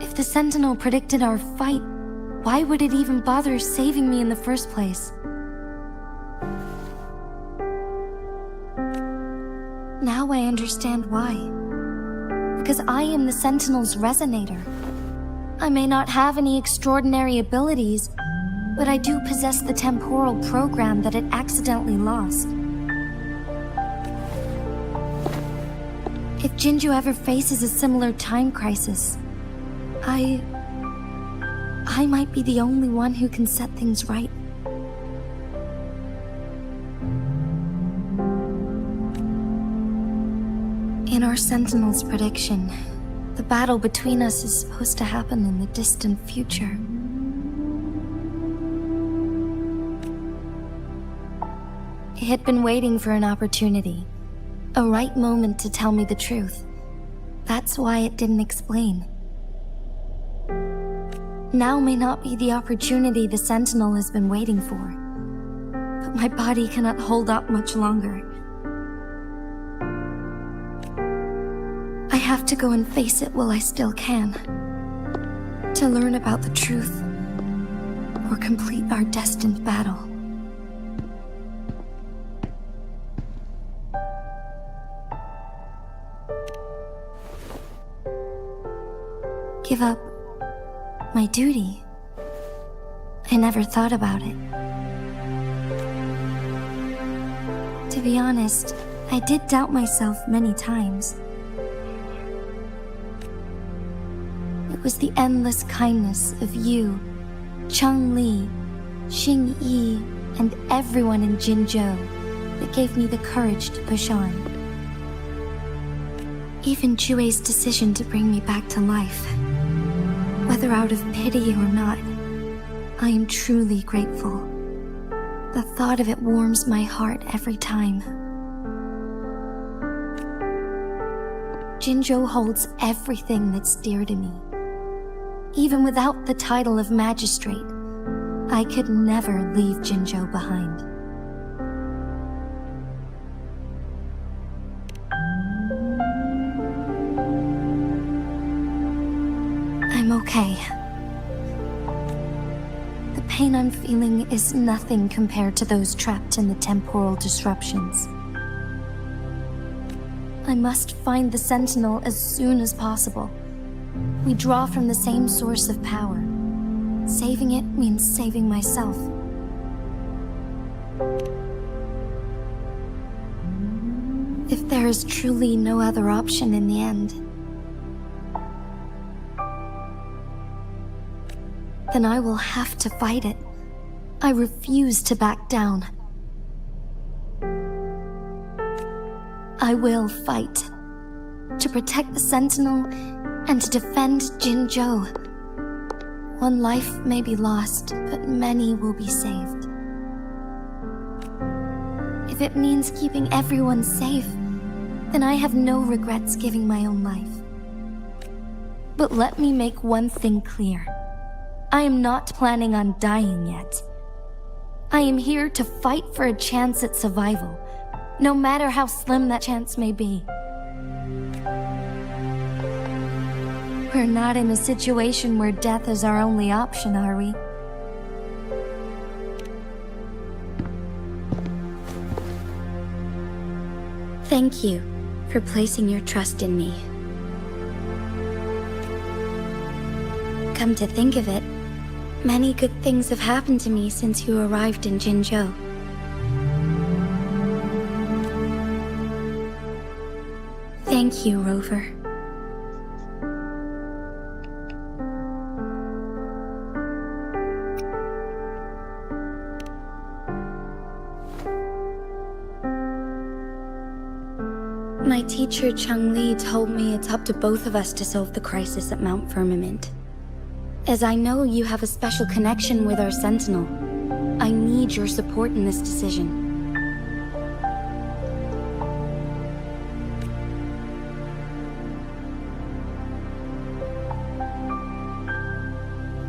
If the Sentinel predicted our fight, why would it even bother saving me in the first place? Now I understand why. Because I am the Sentinel's resonator. I may not have any extraordinary abilities, but I do possess the temporal program that it accidentally lost. If Jinzhou ever faces a similar time crisis, I might be the only one who can set things right. In our Sentinel's prediction, the battle between us is supposed to happen in the distant future. It had been waiting for an opportunity, a right moment to tell me the truth. That's why it didn't explain. Now may not be the opportunity the Sentinel has been waiting for, but my body cannot hold up much longer. I have to go and face it while I still can, to learn about the truth, or complete our destined battle. Give up my duty. I never thought about it. To be honest, I did doubt myself many times. It was the endless kindness of you, Cheng Li, Xing Yi, and everyone in Jinzhou that gave me the courage to push on. Even Jue's decision to bring me back to life, whether out of pity or not, I am truly grateful. The thought of it warms my heart every time. Jinzhou holds everything that's dear to me. Even without the title of magistrate, I could never leave Jinzhou behind. I'm okay. The pain I'm feeling is nothing compared to those trapped in the temporal disruptions. I must find the Sentinel as soon as possible. We draw from the same source of power. Saving it means saving myself. If there is truly no other option in the end, then I will have to fight it. I refuse to back down. I will fight. To protect the Sentinel and to defend Jinzhou. One life may be lost, but many will be saved. If it means keeping everyone safe, then I have no regrets giving my own life. But let me make one thing clear. I am not planning on dying yet. I am here to fight for a chance at survival, no matter how slim that chance may be. We're not in a situation where death is our only option, are we? Thank you for placing your trust in me. Come to think of it, many good things have happened to me since you arrived in Jinzhou. Thank you, Rover. My teacher, Cheng Li, told me it's up to both of us to solve the crisis at Mount Firmament. As I know you have a special connection with our Sentinel, I need your support in this decision.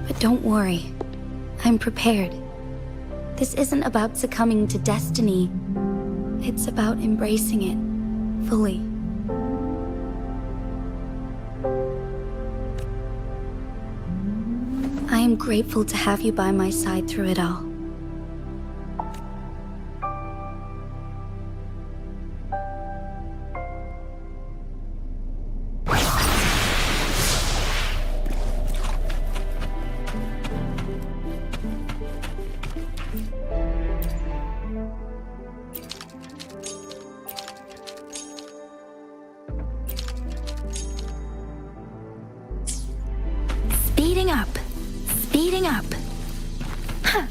But don't worry, I'm prepared. This isn't about succumbing to destiny, it's about embracing it. Fully. I am grateful to have you by my side through it all. Speeding up. Huh.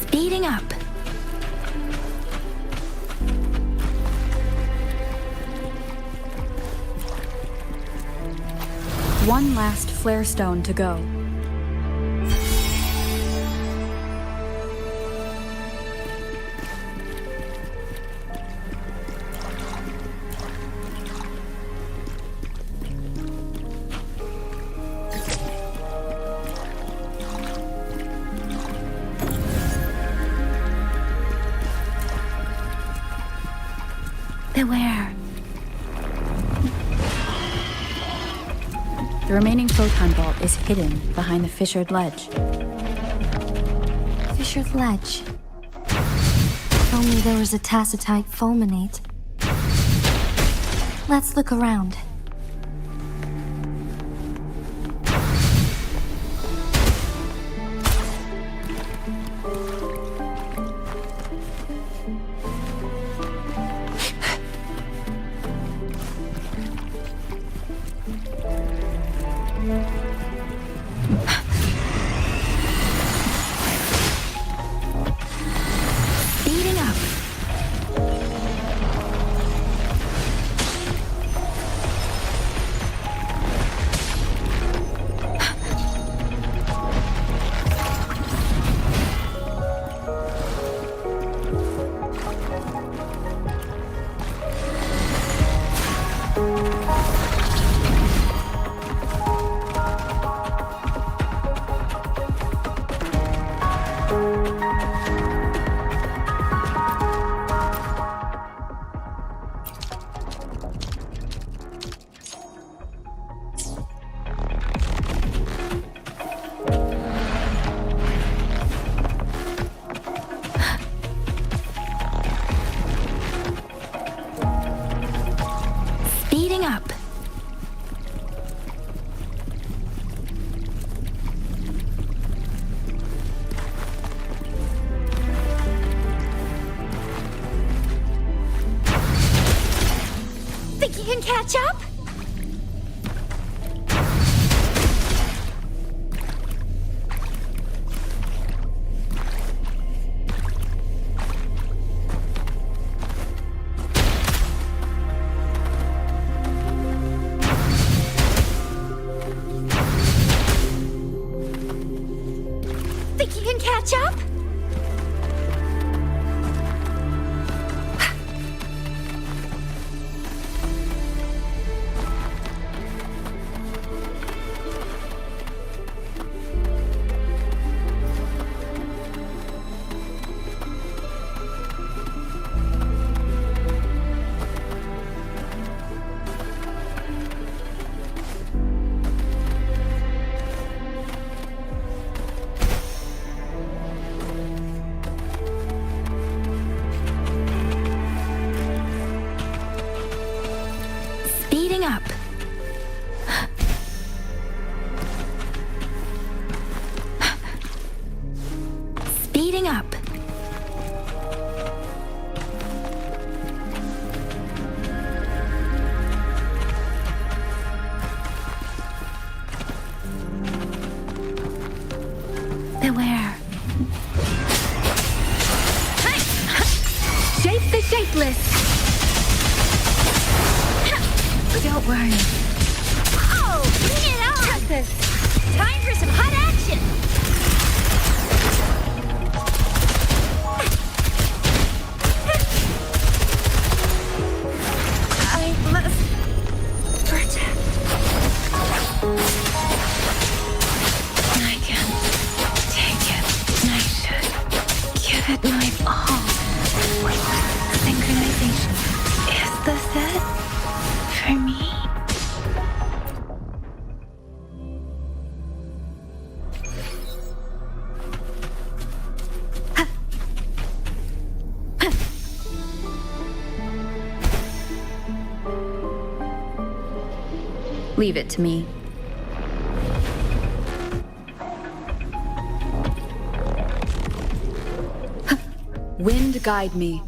Speeding up. One last flare stone to go. Beware. The remaining photon vault is hidden behind the fissured ledge. Fissured ledge. If only there was a tacitite fulminate. Let's look around. Speeding up. Speeding up. Think you can catch up? Think you can catch up? Speeding up. Speeding up. Beware. Shape the shapeless. Don't worry. Oh, bring it on! Got this. Time for some hot action! I must protect. I can take it. I should give it my all. Synchronization is the set. For me? Leave it to me. Wind guide me.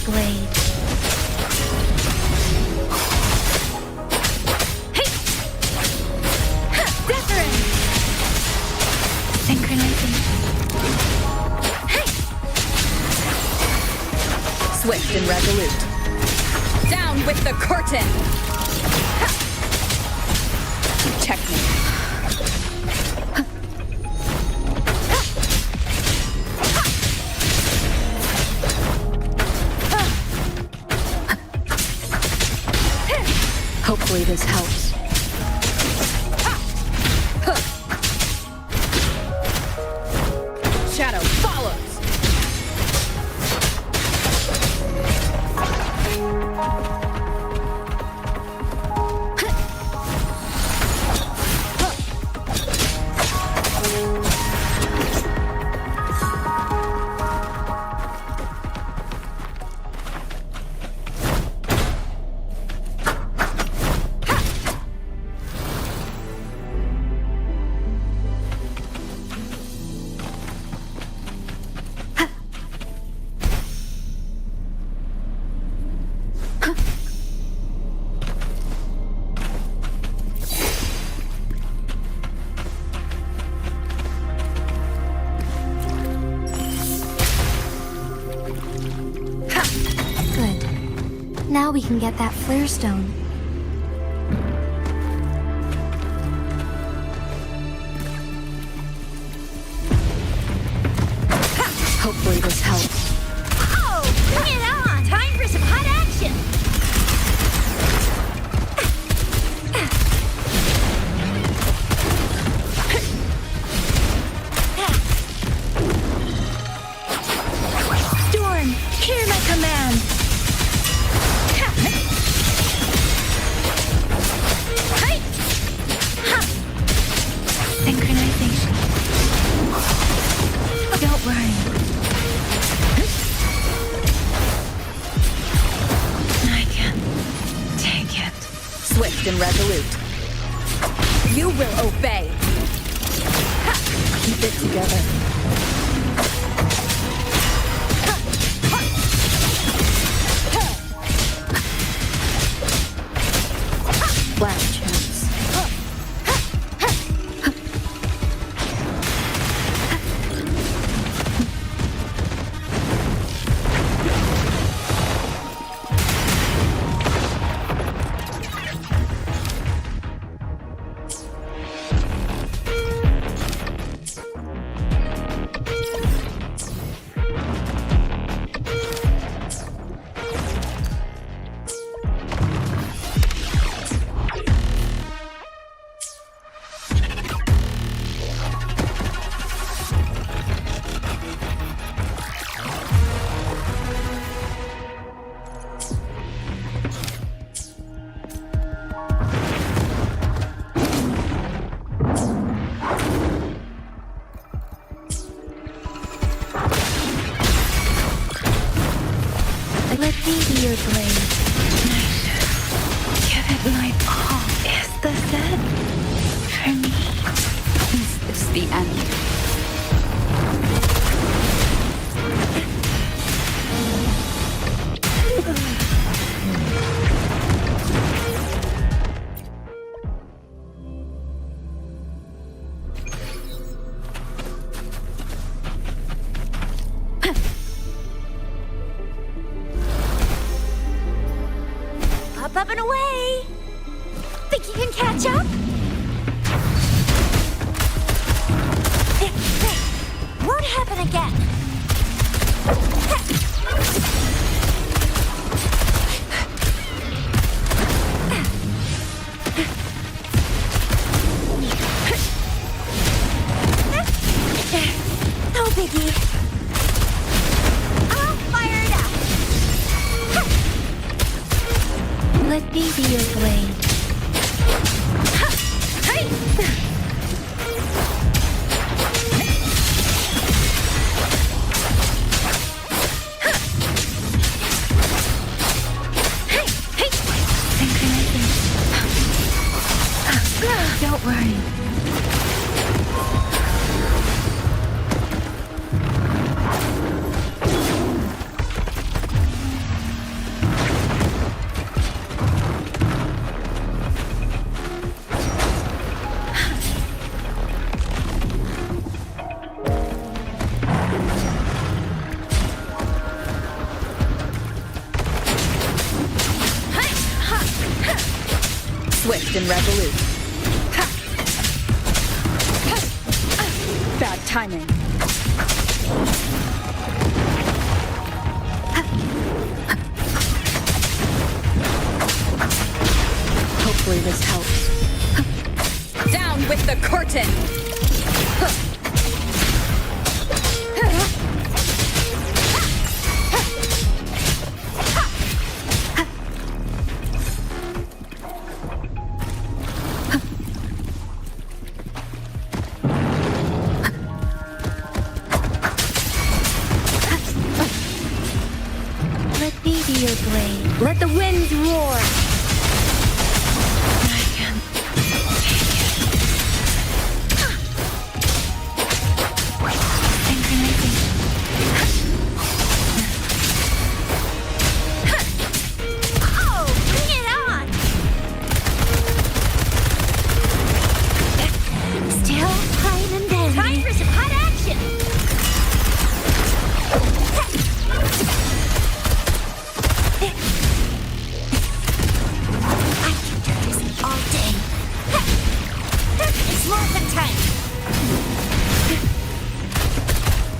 blade. Hey! Death synchronizing. Hey! Swift and resolute. Down with the curtain! Ha! Checkmate. Hopefully this helps. Shadow follows! Good. Now we can get that flare stone. Hopefully this helps. Oh, bring it on! Time for some hot action! Storm, hear my command! Hey! Ha! Synchronization. Don't worry. I can take it. Swift and resolute. You will obey. Keep it together. Last chance. Let me be your blade. Give it my all. Is this it? For me? Is this the end? Up and away! Think you can catch up? Won't happen again! No biggie. I'll fire it up! Let me be your blade. Hey! Don't worry. Swift and resolute. Bad timing. Hopefully this helps. Down with the curtain! Let me be your blade. Let the winds roar!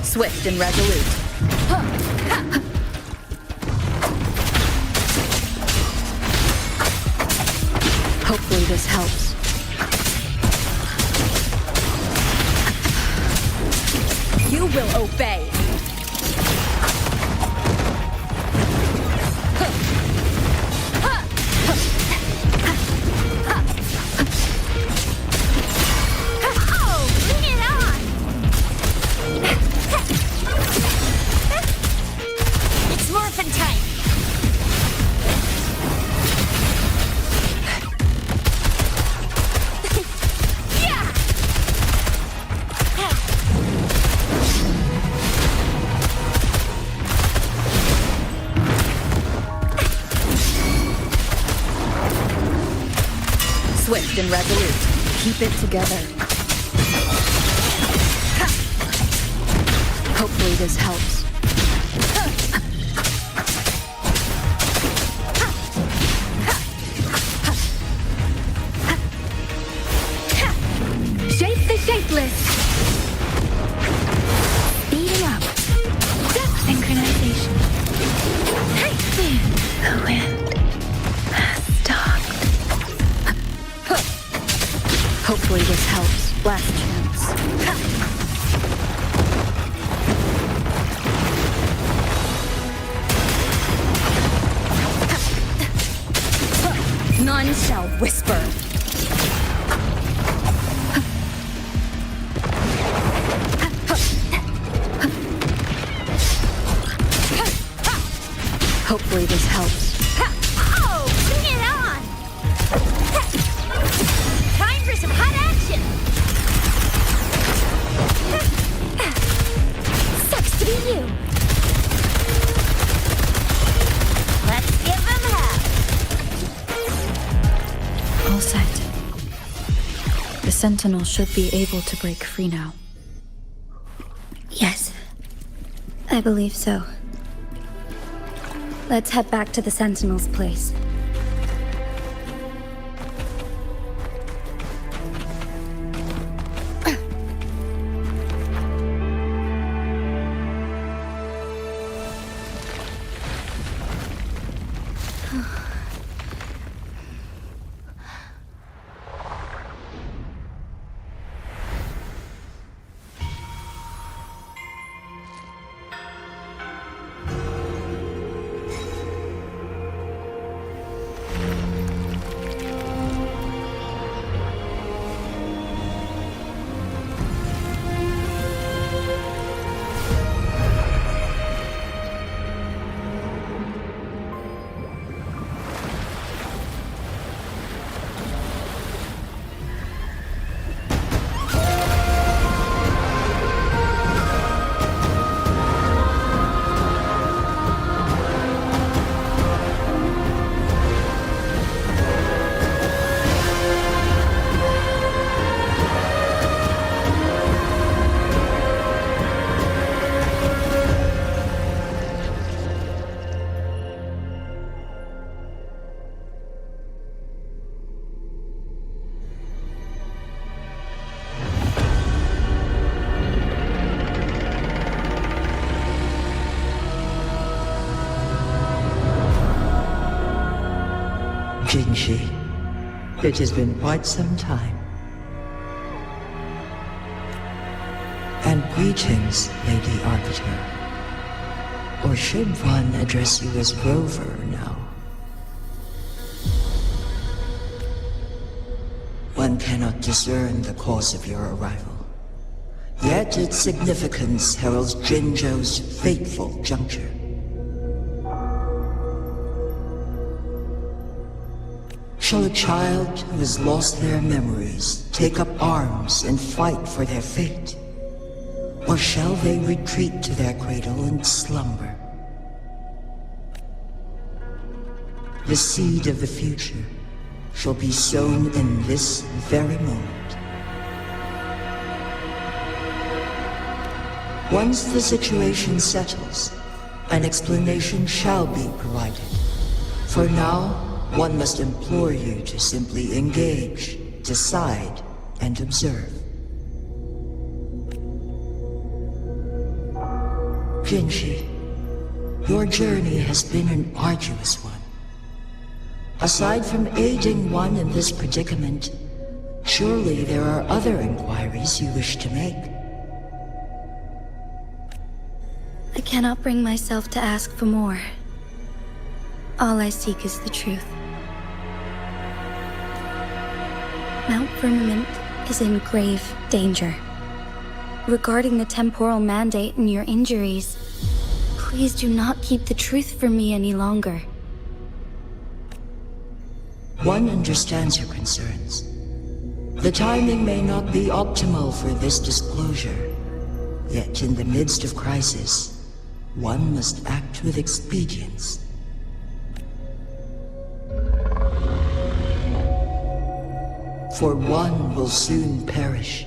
Swift and resolute. Hopefully this helps. You will obey. Swift and resolute. Keep it together. Hopefully this helps. Shape the shapeless. Speeding up. Synchronization. The wind has stopped. Hopefully this helps. Last chance. None shall whisper. Hopefully this helps. Oh, bring it on! Time for some hot action! Sucks to be you. Let's give them hell. All set. The Sentinel should be able to break free now. Yes, I believe so. Let's head back to the Sentinel's place. It has been quite some time. And greetings, Lady Arbiter. Or should one address you as Rover now? One cannot discern the cause of your arrival. Yet its significance heralds Jinzhou's fateful juncture. Shall a child who has lost their memories take up arms and fight for their fate? Or shall they retreat to their cradle and slumber? The seed of the future shall be sown in this very moment. Once the situation settles, an explanation shall be provided. For now, one must implore you to simply engage, decide, and observe. Jinshi, your journey has been an arduous one. Aside from aiding one in this predicament, surely there are other inquiries you wish to make. I cannot bring myself to ask for more. All I seek is the truth. Mount Firmament is in grave danger. Regarding the temporal mandate and your injuries, please do not keep the truth from me any longer. One understands your concerns. The timing may not be optimal for this disclosure, yet in the midst of crisis, one must act with expedience. For one will soon perish.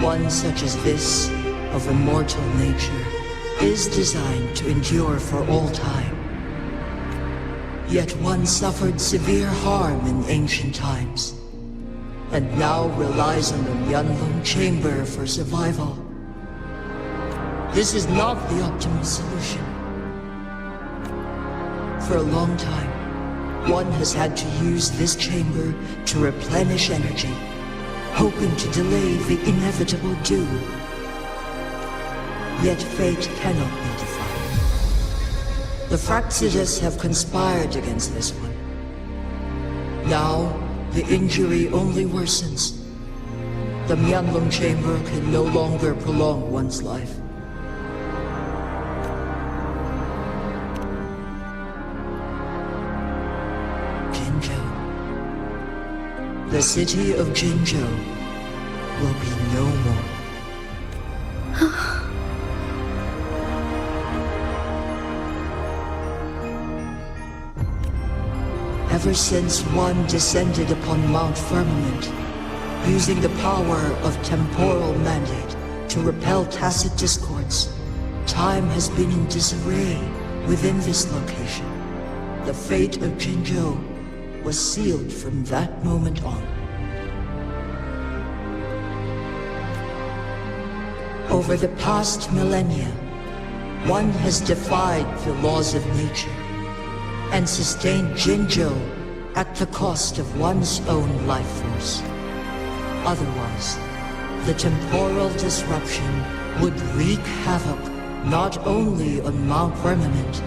One such as this, of immortal nature, is designed to endure for all time. Yet one suffered severe harm in ancient times, and now relies on the Mianlong Chamber for survival. This is not the optimal solution. For a long time, one has had to use this chamber to replenish energy, hoping to delay the inevitable doom. Yet fate cannot be defied. The Fraxidus have conspired against this one. Now, the injury only worsens. The Mianlong Chamber can no longer prolong one's life. The city of Jinzhou will be no more. Ever since one descended upon Mount Firmament, using the power of temporal mandate to repel tacit discords, time has been in disarray within this location. The fate of Jinzhou was sealed from that moment on. Over the past millennia, one has defied the laws of nature and sustained Jinzhou at the cost of one's own life force. Otherwise, the temporal disruption would wreak havoc not only on Mount Firmament,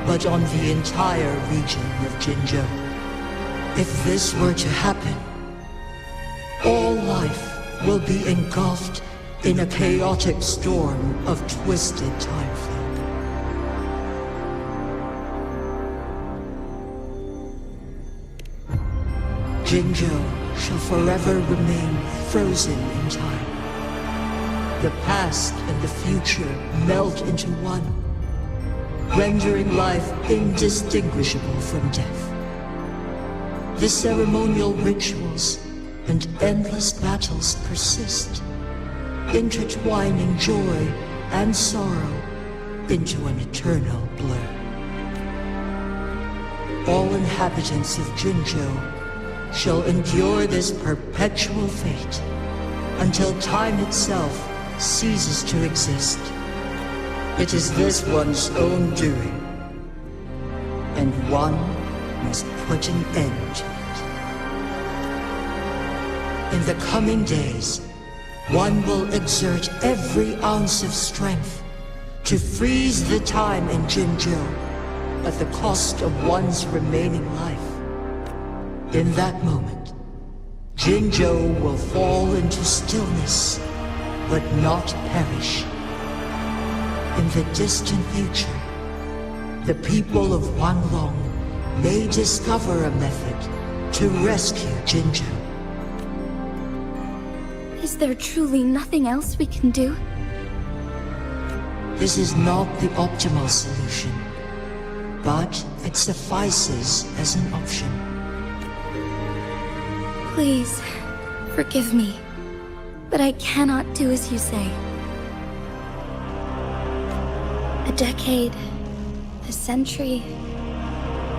but on the entire region of Jinzhou. If this were to happen, all life will be engulfed in a chaotic storm of twisted time flow. Jinzhou shall forever remain frozen in time. The past and the future melt into one, rendering life indistinguishable from death. The ceremonial rituals and endless battles persist, intertwining joy and sorrow into an eternal blur. All inhabitants of Jinzhou shall endure this perpetual fate until time itself ceases to exist. It is this one's own doing, and one must put an end to it. In the coming days, one will exert every ounce of strength to freeze the time in Jinzhou at the cost of one's remaining life. In that moment, Jinzhou will fall into stillness, but not perish. In the distant future, the people of Wanlong may discover a method to rescue Jinzhou. Is there truly nothing else we can do? This is not the optimal solution, but it suffices as an option. Please, forgive me, but I cannot do as you say. A decade, a century.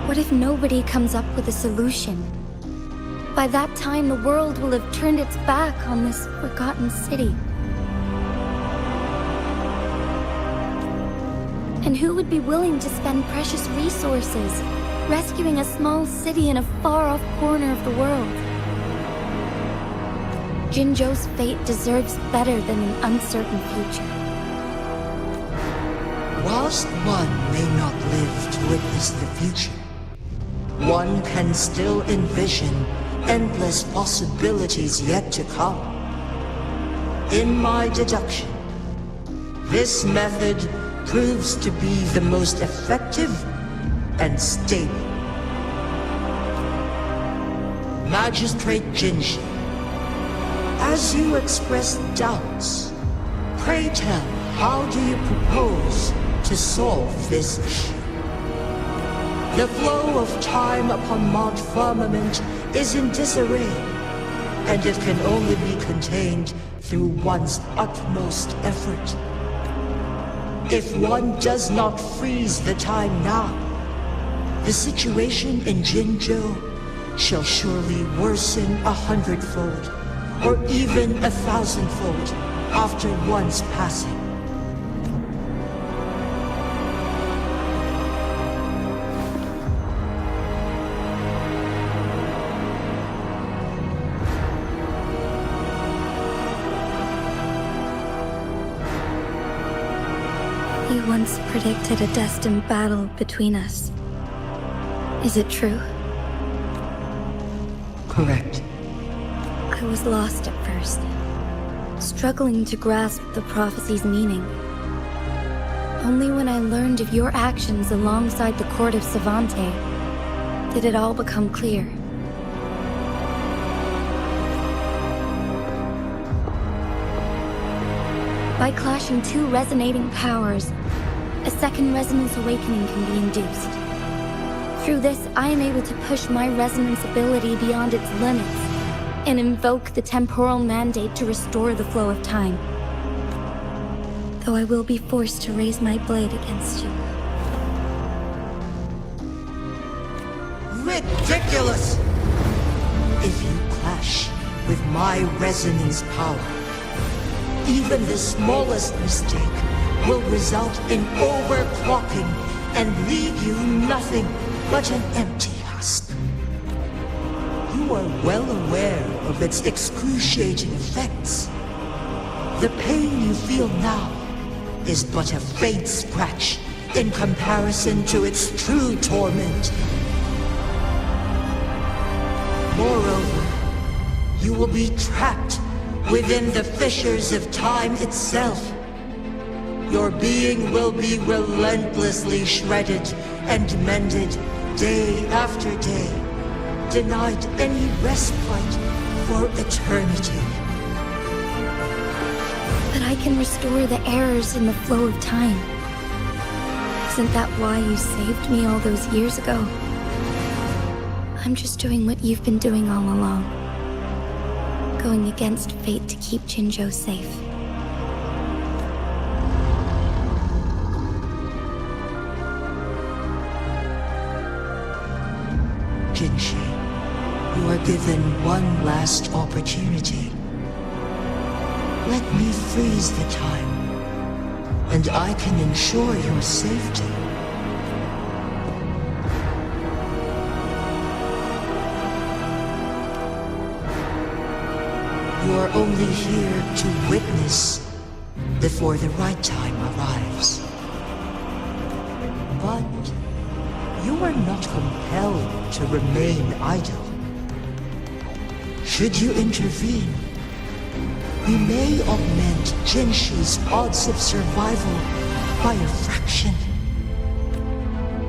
What if nobody comes up with a solution? By that time, the world will have turned its back on this forgotten city. And who would be willing to spend precious resources rescuing a small city in a far-off corner of the world? Jinzhou's fate deserves better than an uncertain future. Whilst one may not live to witness the future, one can still envision endless possibilities yet to come. In my deduction, this method proves to be the most effective and stable. Magistrate Jinji, as you express doubts, pray tell, how do you propose to solve this issue? The flow of time upon Mount Firmament is in disarray, and it can only be contained through one's utmost effort. If one does not freeze the time now, the situation in Jinzhou shall surely worsen 100-fold, or even 1,000-fold after one's passing. You once predicted a destined battle between us. Is it true? Correct. I was lost at first, struggling to grasp the prophecy's meaning. Only when I learned of your actions alongside the court of Savante did it all become clear. By clashing two resonating powers, a second resonance awakening can be induced. Through this, I am able to push my resonance ability beyond its limits and invoke the temporal mandate to restore the flow of time. Though I will be forced to raise my blade against you. Ridiculous! If you clash with my resonance power, even the smallest mistake will result in overclocking and leave you nothing but an empty husk. You are well aware of its excruciating effects. The pain you feel now is but a faint scratch in comparison to its true torment. Moreover, you will be trapped within the fissures of time itself. Your being will be relentlessly shredded and mended day after day, denied any respite for eternity. But I can restore the errors in the flow of time. Isn't that why you saved me all those years ago? I'm just doing what you've been doing all along. Going against fate to keep Jinzhou safe. Jinshi, you are given one last opportunity. Let me freeze the time. and I can ensure your safety. You are only here to witness before the right time arrives. But you are not compelled to remain idle. Should you intervene, we may augment Jinshi's odds of survival by a fraction.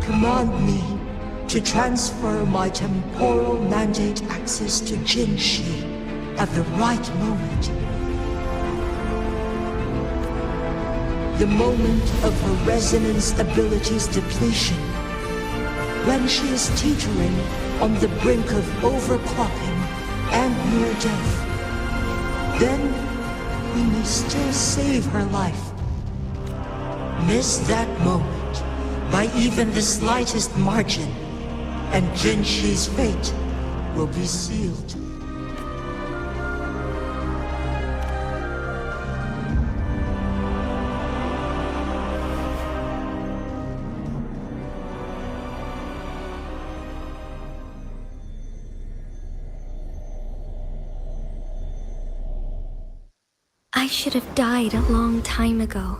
Command me to transfer my temporal mandate access to Jinshi at the right moment. The moment of her resonance ability's depletion, when she is teetering on the brink of overclocking and near death. Then we may still save her life. Miss that moment by even the slightest margin, and Jinshi's fate will be sealed. I should have died a long time ago.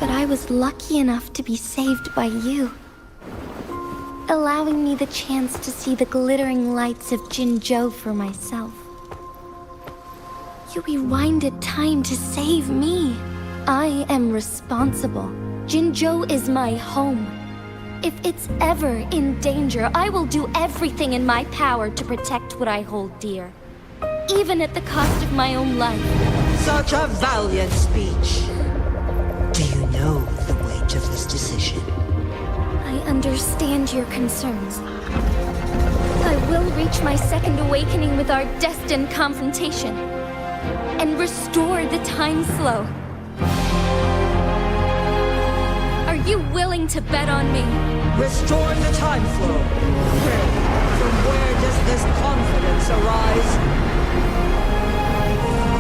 But I was lucky enough to be saved by you, allowing me the chance to see the glittering lights of Jinzhou for myself. You rewinded time to save me. I am responsible. Jinzhou is my home. If it's ever in danger, I will do everything in my power to protect what I hold dear, even at the cost of my own life. Such a valiant speech. Do you know the weight of this decision? I understand your concerns. I will reach my second awakening with our destined confrontation and restore the time flow. Are you willing to bet on me? Restore the time flow. From where does this confidence arise?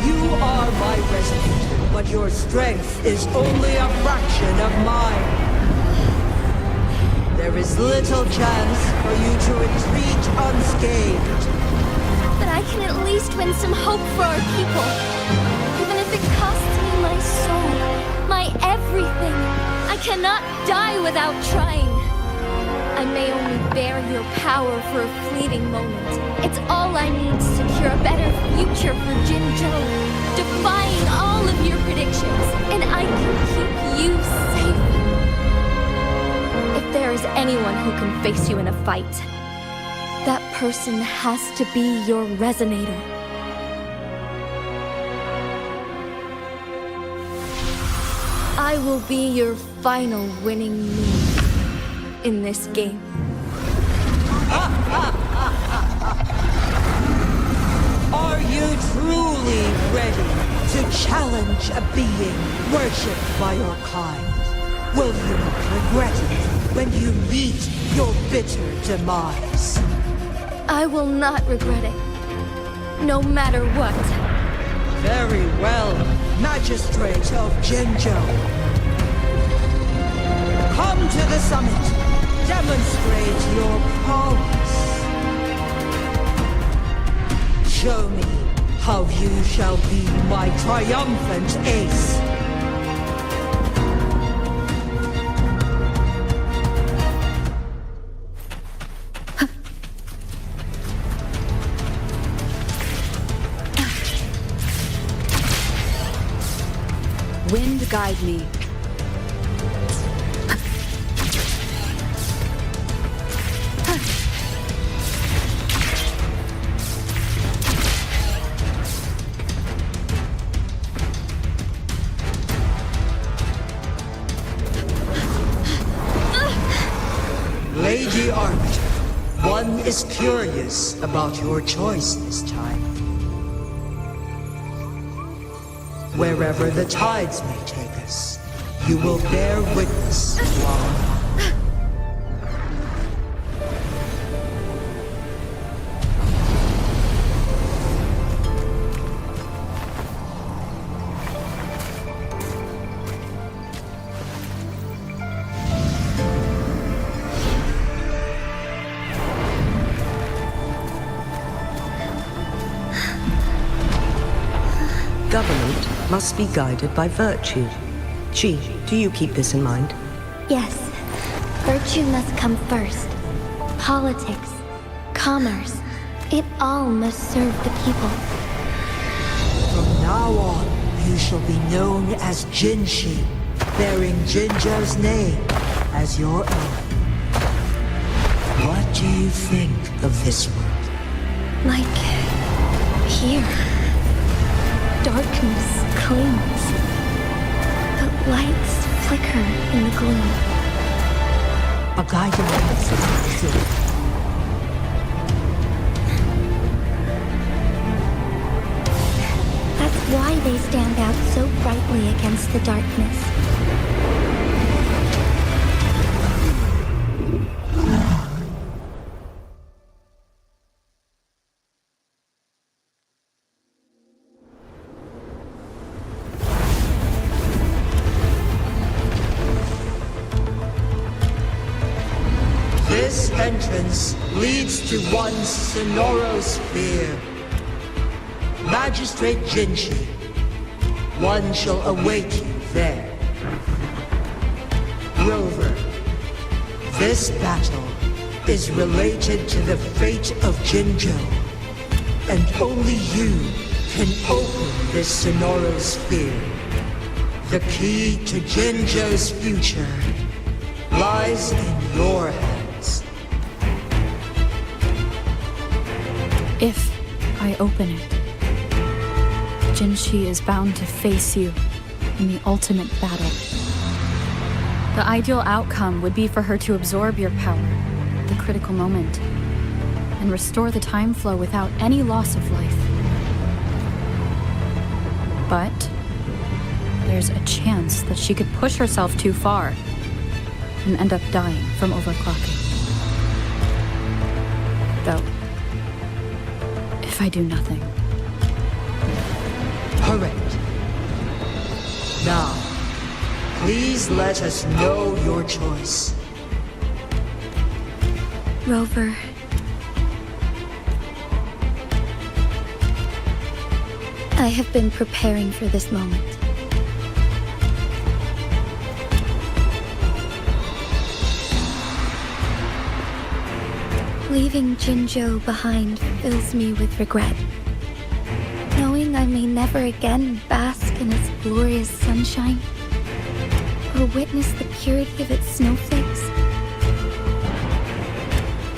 You are my resident, but your strength is only a fraction of mine. There is little chance for you to retreat unscathed. But I can at least win some hope for our people. Even if it costs me my soul, my everything. I cannot die without trying. I may only bear your power for a fleeting moment. It's all I need to secure a better future for Jinzhou, defying all of your predictions, and I can keep you safe. If there is anyone who can face you in a fight, that person has to be your resonator. I will be your final winning move in this game. Are you truly ready to challenge a being worshipped by your kind? Will you regret it when you meet your bitter demise? I will not regret it, no matter what. Very well, Magistrate of Jinzhou. Come to the summit. Demonstrate your prowess. Show me how you shall be my triumphant ace. Wind guide me. Lady Arbiter, one is curious about your choice this time. Wherever the tides may take us, you will bear witness to our must be guided by virtue. Chi, do you keep this in mind? Yes, virtue must come first. Politics, commerce, it all must serve the people. From now on, you shall be known as Jinshi, bearing Jinzhou's name as your own. What do you think of this world? Like here, darkness clings, but lights flicker in the gloom. A guiding light. That's why they stand out so brightly against the darkness. This entrance leads to one Sonoro sphere. Magistrate Jinshi, one shall await you there. Rover, this battle is related to the fate of Jinzhou, and only you can open this Sonoro sphere. The key to Jinzhou's future lies in your hands. If I open it, Jinshi is bound to face you in the ultimate battle. The ideal outcome would be for her to absorb your power at the critical moment and restore the time flow without any loss of life. But there's a chance that she could push herself too far and end up dying from overclocking. Though, if I do nothing. Correct. Now, please let us know your choice. Rover, I have been preparing for this moment. Leaving Jinzhou behind fills me with regret. Knowing I may never again bask in its glorious sunshine, or witness the purity of its snowflakes.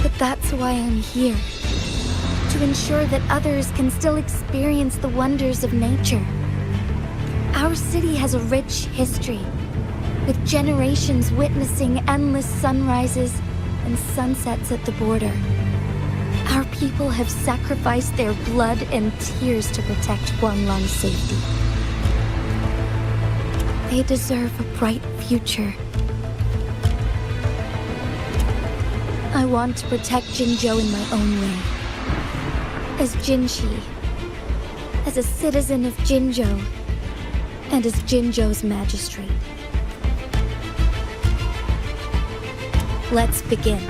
But that's why I'm here. To ensure that others can still experience the wonders of nature. Our city has a rich history, with generations witnessing endless sunrises and sunsets at the border. Our people have sacrificed their blood and tears to protect Guanlong's safety. They deserve a bright future. I want to protect Jinzhou in my own way. As Jinshi, as a citizen of Jinzhou, and as Jinzhou's magistrate. Let's begin.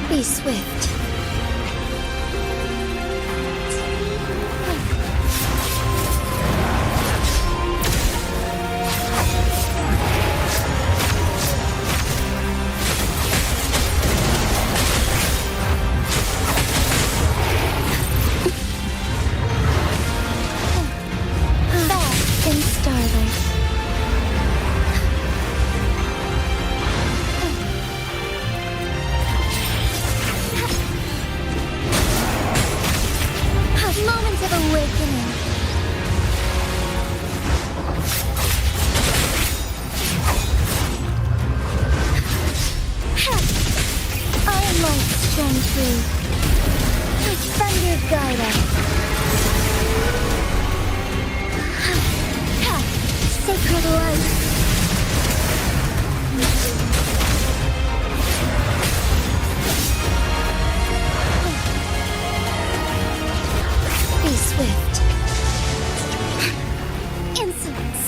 Be swift. shine through. Like thunder guide us. Sacred light. Be swift. Insolence.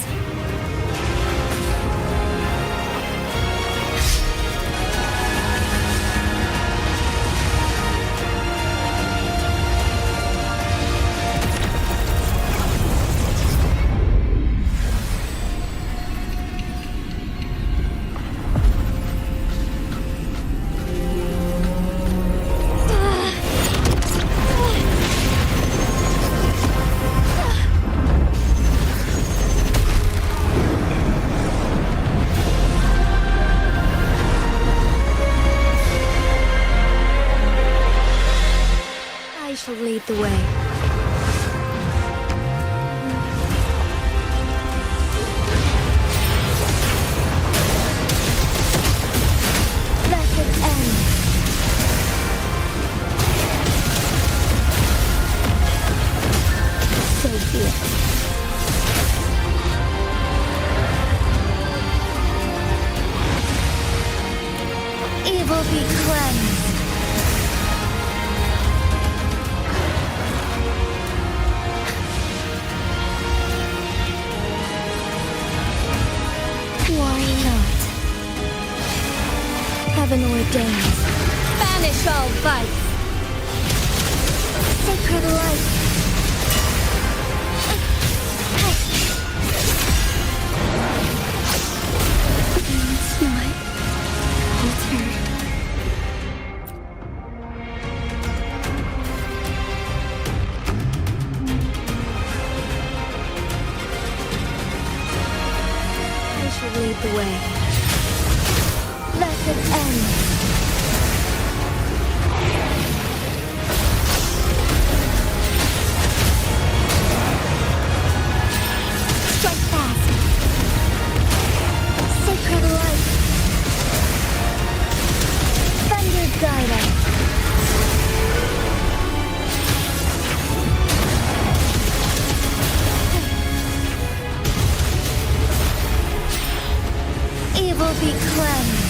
I shall lead the way. Blessed end. So be it. Evil be cleansed. Why not? Heaven ordains. Banish all vice. Sacred light. It's my altar. Lead the way. Blessed end. Strike fast. Sacred light. Thunder guide us. Evil be cleansed.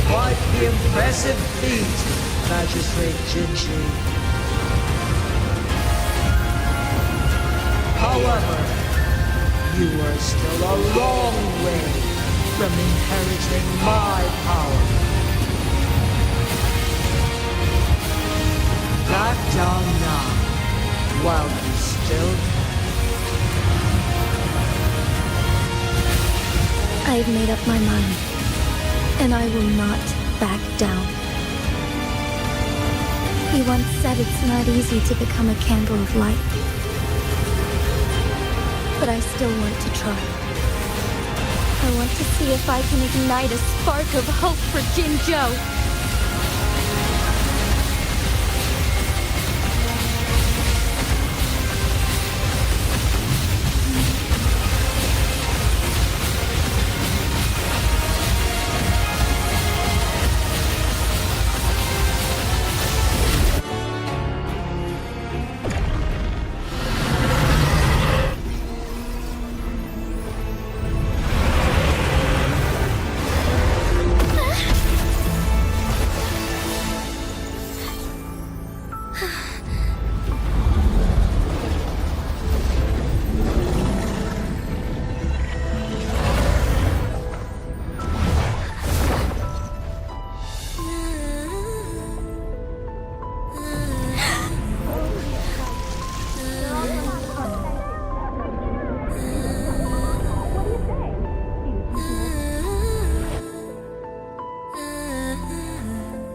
Quite the impressive feat, Magistrate Jinji. However, you are still a long way from inheriting my power. Back down now, while you still can. I've made up my mind, and I will not back down. You once said it's not easy to become a candle of light. But I still want to try. I want to see if I can ignite a spark of hope for Jinzhou.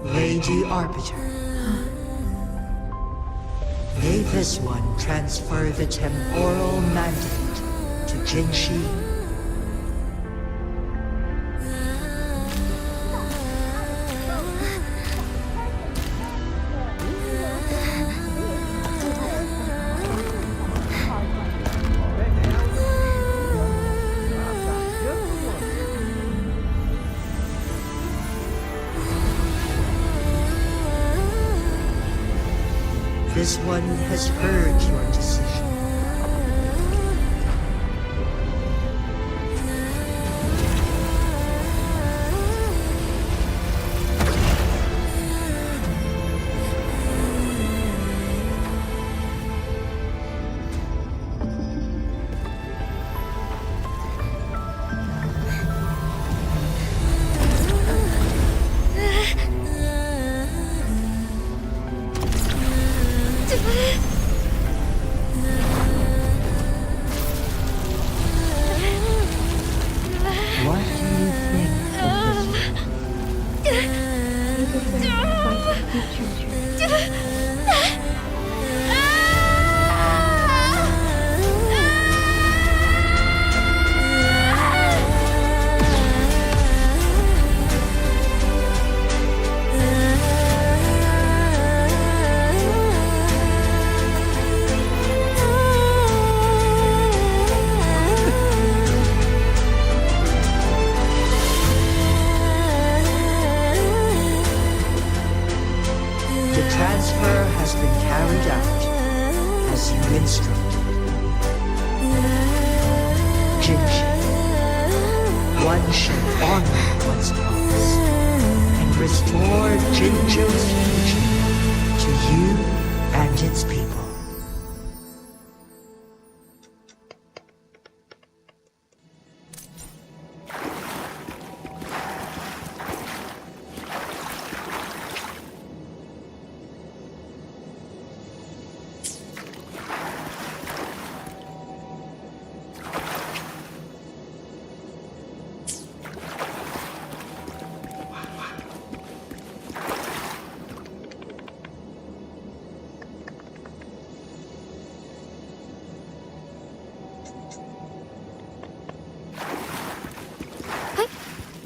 Lady Arbiter. May this one transfer the temporal mandate to Jinshi. This one has heard your decision. What do you think of this one? The transfer has been carried out as you instructed. Jinji, one should honor one's promise and restore Jinjo's future to you and its people.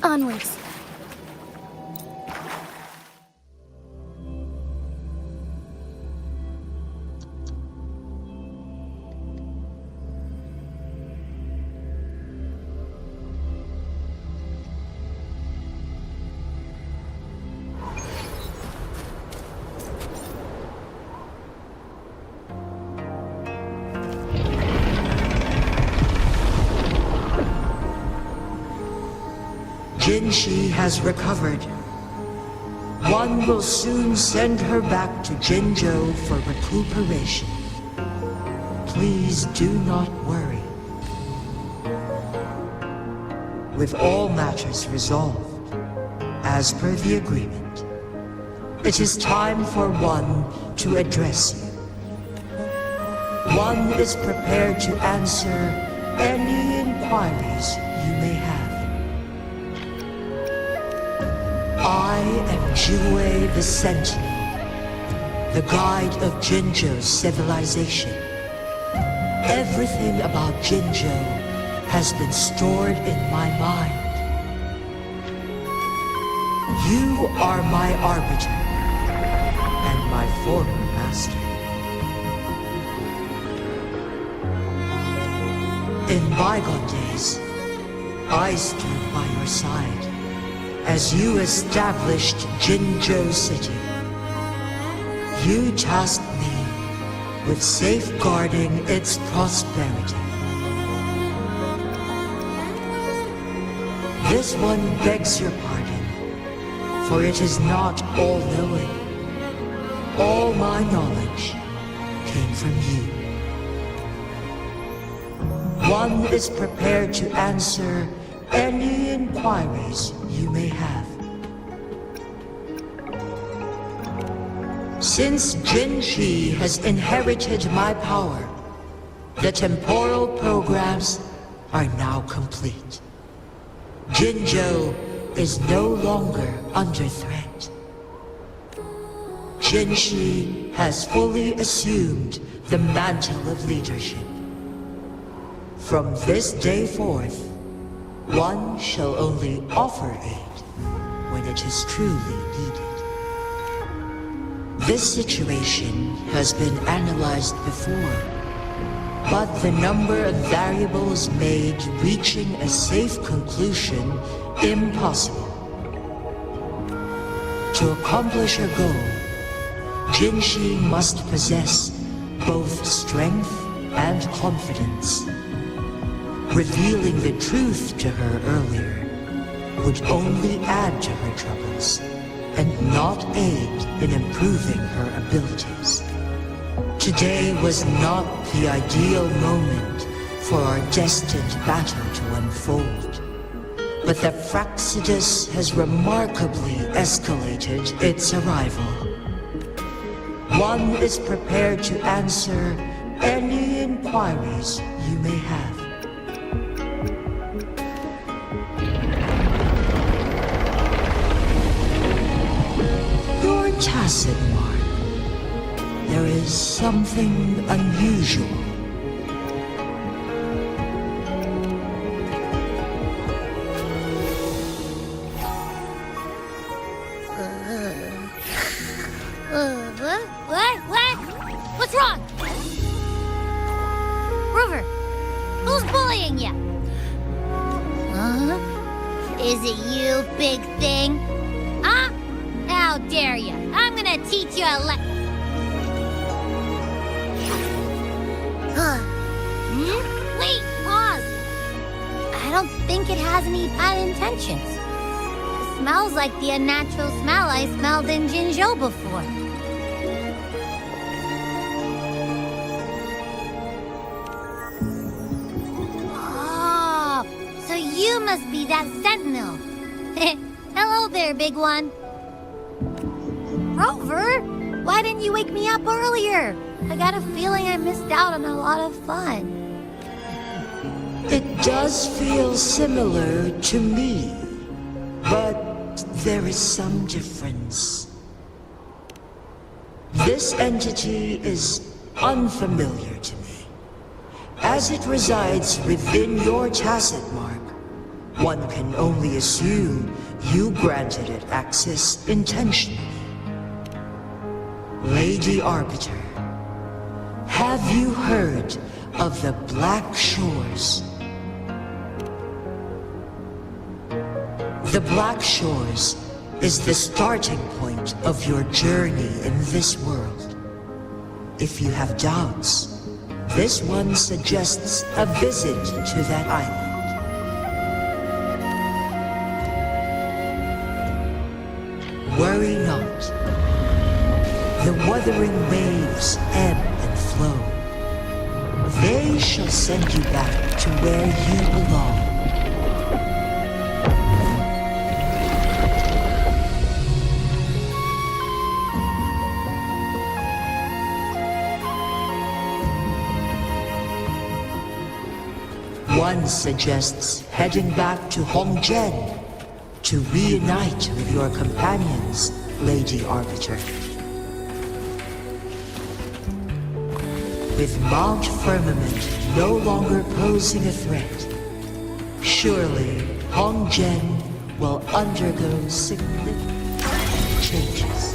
Onwards. Jinshi has recovered. One will soon send her back to Jinjo for recuperation. Please do not worry. With all matters resolved, as per the agreement, it is time for one to address you. One is prepared to answer any inquiries you may have. I am WUWA the Sentinel, the guide of Jinjo's civilization. Everything about Jinjo has been stored in my mind. You are my arbiter and my former master. In bygone days, I stood by your side as you established Jinjo City. You tasked me with safeguarding its prosperity. This one begs your pardon, for it is not all-knowing. All my knowledge came from you. One is prepared to answer any inquiries you may have. Since Jinshi has inherited my power, the temporal programs are now complete. Jinjo is no longer under threat. Jinshi has fully assumed the mantle of leadership. From this day forth, one shall only offer aid when it is truly needed. This situation has been analyzed before, but the number of variables made reaching a safe conclusion impossible. To accomplish a goal, Jinshi must possess both strength and confidence. Revealing the truth to her earlier would only add to her troubles and not aid in improving her abilities. Today was not the ideal moment for our destined battle to unfold, but the Fraxidus has remarkably escalated its arrival. One is prepared to answer any inquiries you may have. Your tacit mark. There is something unusual. What? What's wrong? Rover, who's bullying you? Huh? Is it you, big thing? Huh? How dare you? I'm gonna teach you a Wait, pause. I don't think it has any bad intentions. It smells like the unnatural smell I smelled in Jinzhou before. Oh, so you must be that sentinel. Hello there, big one. Rover, why didn't you wake me up earlier? I got a feeling I missed out on a lot of fun. It does feel similar to me, but there is some difference. This entity is unfamiliar to me. As it resides within your tacit mark, one can only assume you granted it access intentionally. Lady Arbiter, have you heard of the Black Shores? The Black Shores is the starting point of your journey in this world. If you have doubts, this one suggests a visit to that island. Worry not. The wuthering waves ebb and flow. They shall send you back to where you belong. One suggests heading back to Hongzhen to reunite with your companions, Lady Arbiter. With Mount Firmament no longer posing a threat, surely Hongzhen will undergo significant changes.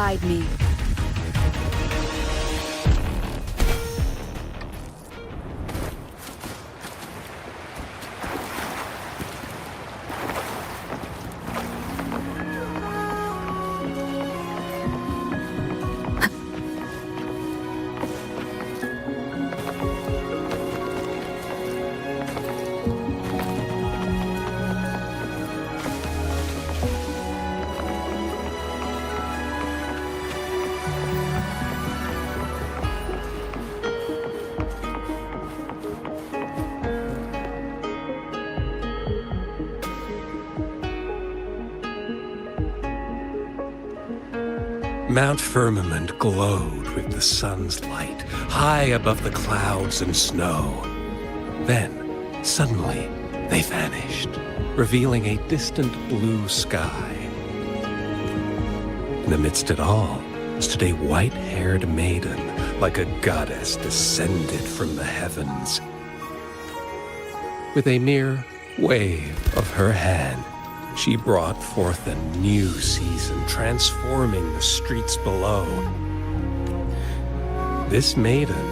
guide me. Mount Firmament glowed with the sun's light, high above the clouds and snow. Then, suddenly, they vanished, revealing a distant blue sky. In the midst it all stood a white-haired maiden, like a goddess descended from the heavens. With a mere wave of her hand, she brought forth a new season, transforming the streets below. This maiden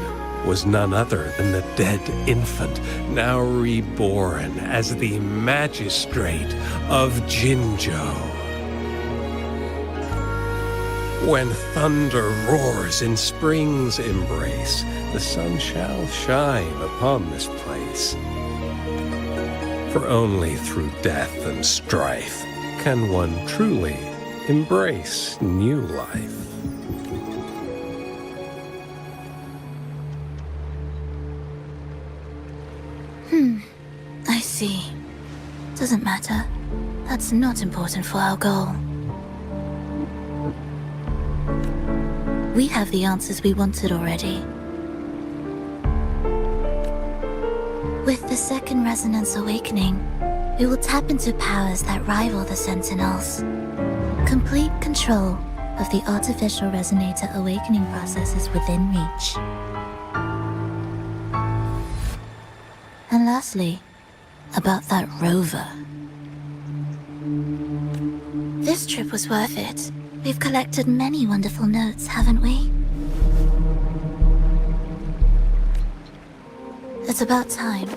was none other than the dead infant, now reborn as the magistrate of Jinzhou. When thunder roars in spring's embrace, the sun shall shine upon this place. For only through death and strife can one truly embrace new life. I see. Doesn't matter. That's not important for our goal. We have the answers we wanted already. With the second resonance awakening, we will tap into powers that rival the Sentinels. Complete control of the artificial resonator awakening process is within reach. And lastly, about that rover. This trip was worth it. We've collected many wonderful notes, haven't we? It's about time.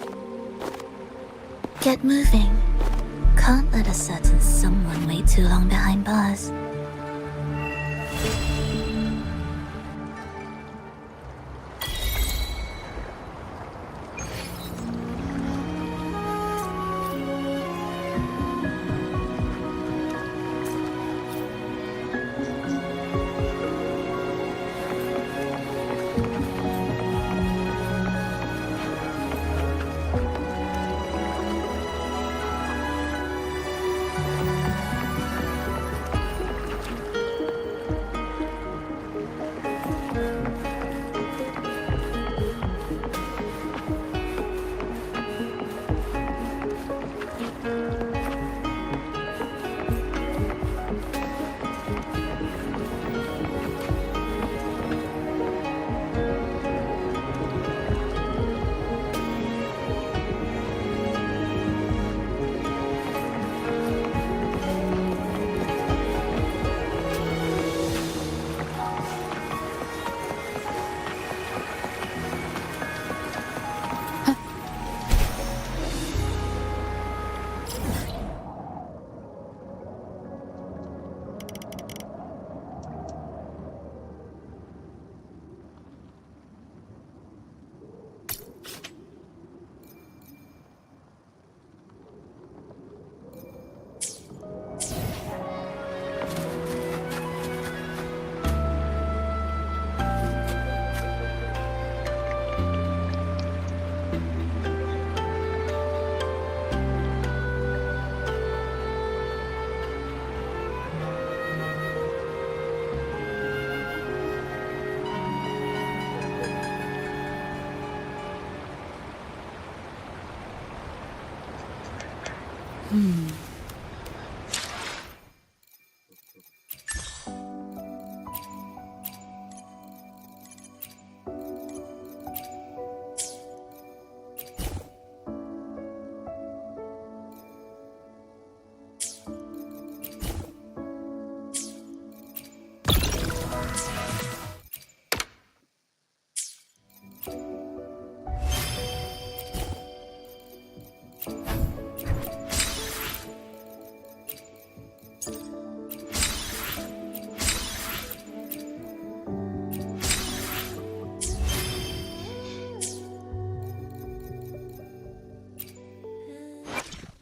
Get moving. Can't let a certain someone wait too long behind bars.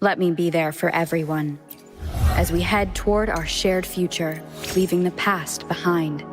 Let me be there for everyone, as we head toward our shared future, leaving the past behind.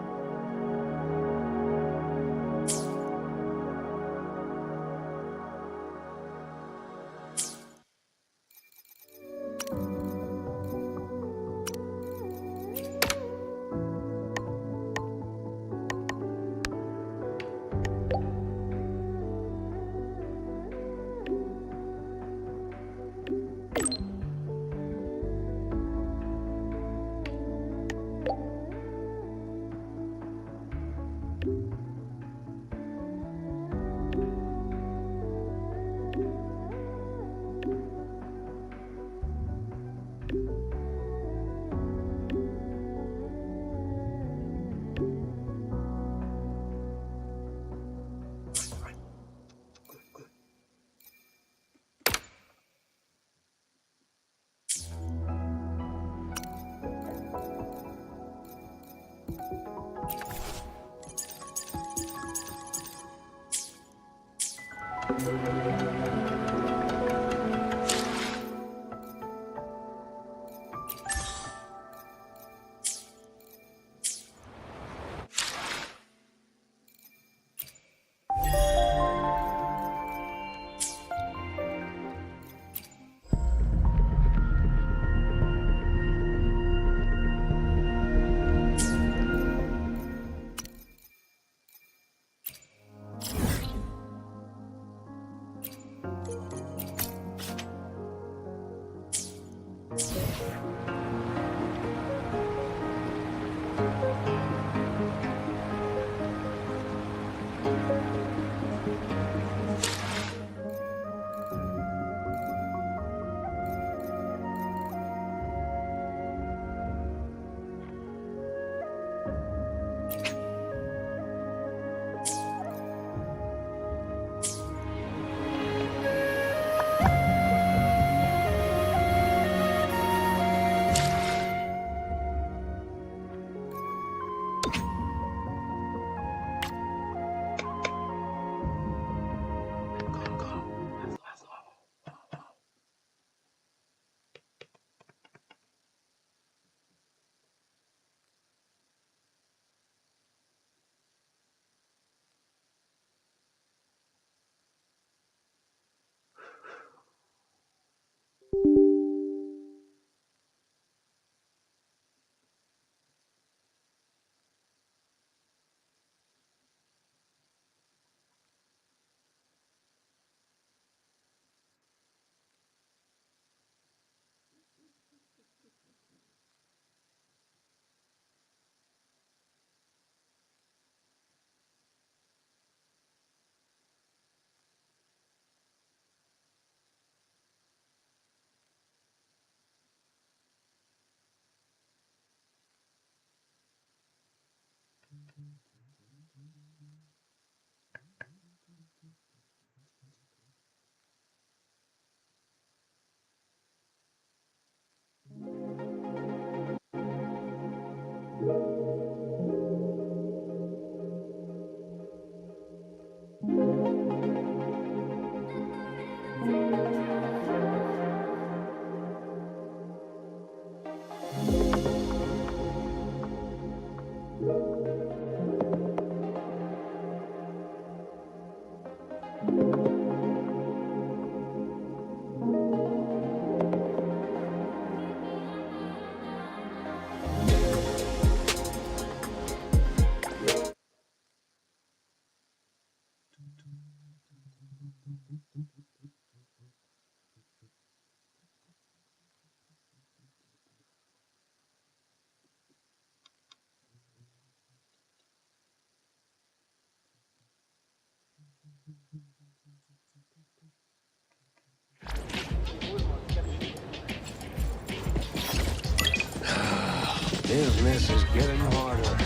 Business is getting harder.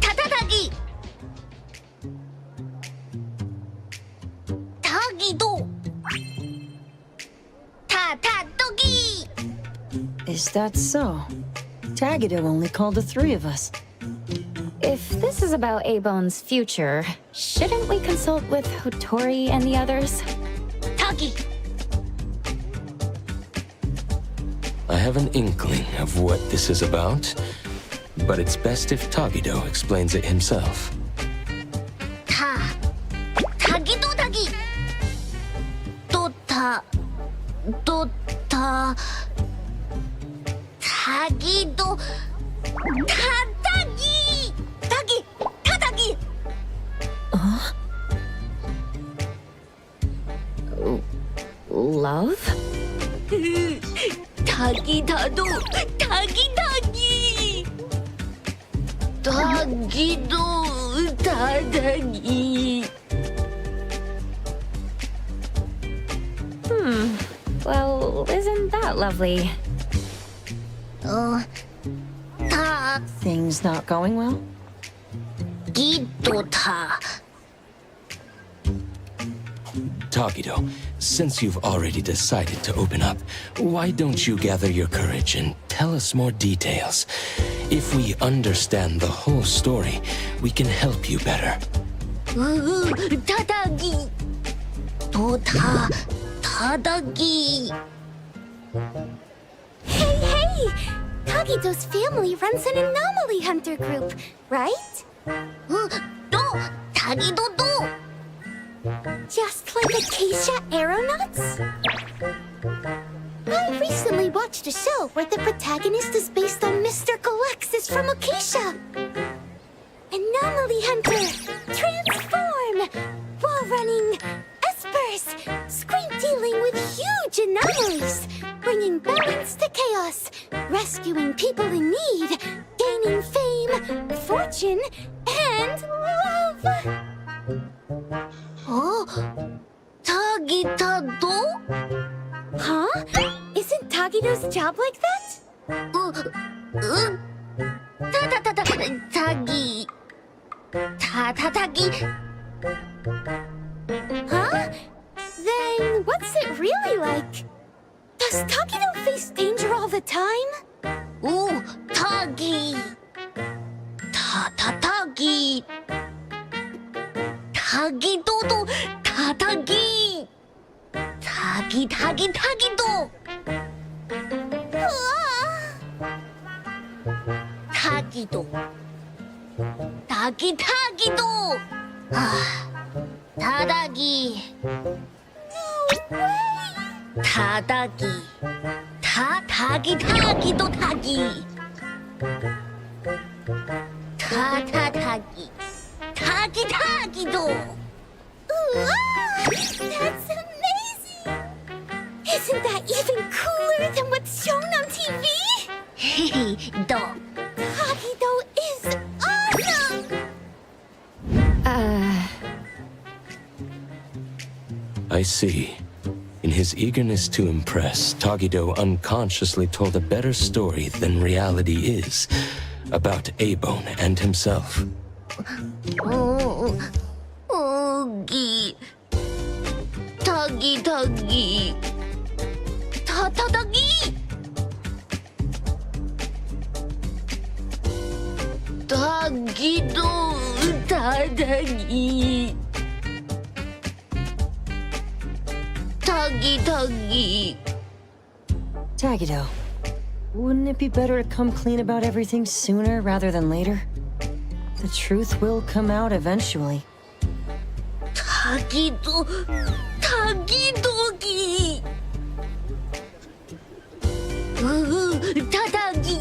타타타기! 타기도! 타타토기! Is that so? Tagido only called the three of us. If this is about A-Bone's future, shouldn't we consult with Hotori and the others? 타기! have an inkling of what this is about, but it's best if Tagido explains it himself. 타기도 타기 타기도 타타기 타기 타타기 Love? 타기 타도 타기 타기 타기도 타타기 Well, isn't that lovely? Things not going well? 타기도 타 Tagido, since you've already decided to open up, why don't you gather your courage and tell us more details? If we understand the whole story, we can help you better. 타다기 타다기 Hey! Tagido's family runs an anomaly hunter group, right? 또 타기도 또 Just like Acacia Aeronauts? I recently watched a show where the protagonist is based on Mr. Galexis from Acacia. Anomaly Hunter, transform! While running espers, screen dealing with huge anomalies, bringing balance to chaos, rescuing people in need, gaining fame, fortune, and love. 타기타도 Huh? Isn't Tagido's job like that? 타기 타타기 Huh? Then what's it really like? Does Tagido face danger all the time? 타기 타타기 타기도도 타타기 타기도 타기도 타기도 타다기 타다기 타기도 타기 타타기 타기도 That's amazing! Isn't that even cooler than what's shown on TV? 너 Tagido is awesome! I see. In his eagerness to impress, Tagido unconsciously told a better story than reality is about A-Bone and himself. 타기 타타기 타기도 타다기 타기 Tagido, wouldn't it be better to come clean about everything sooner rather than later? The truth will come out eventually. 타기도기 타다기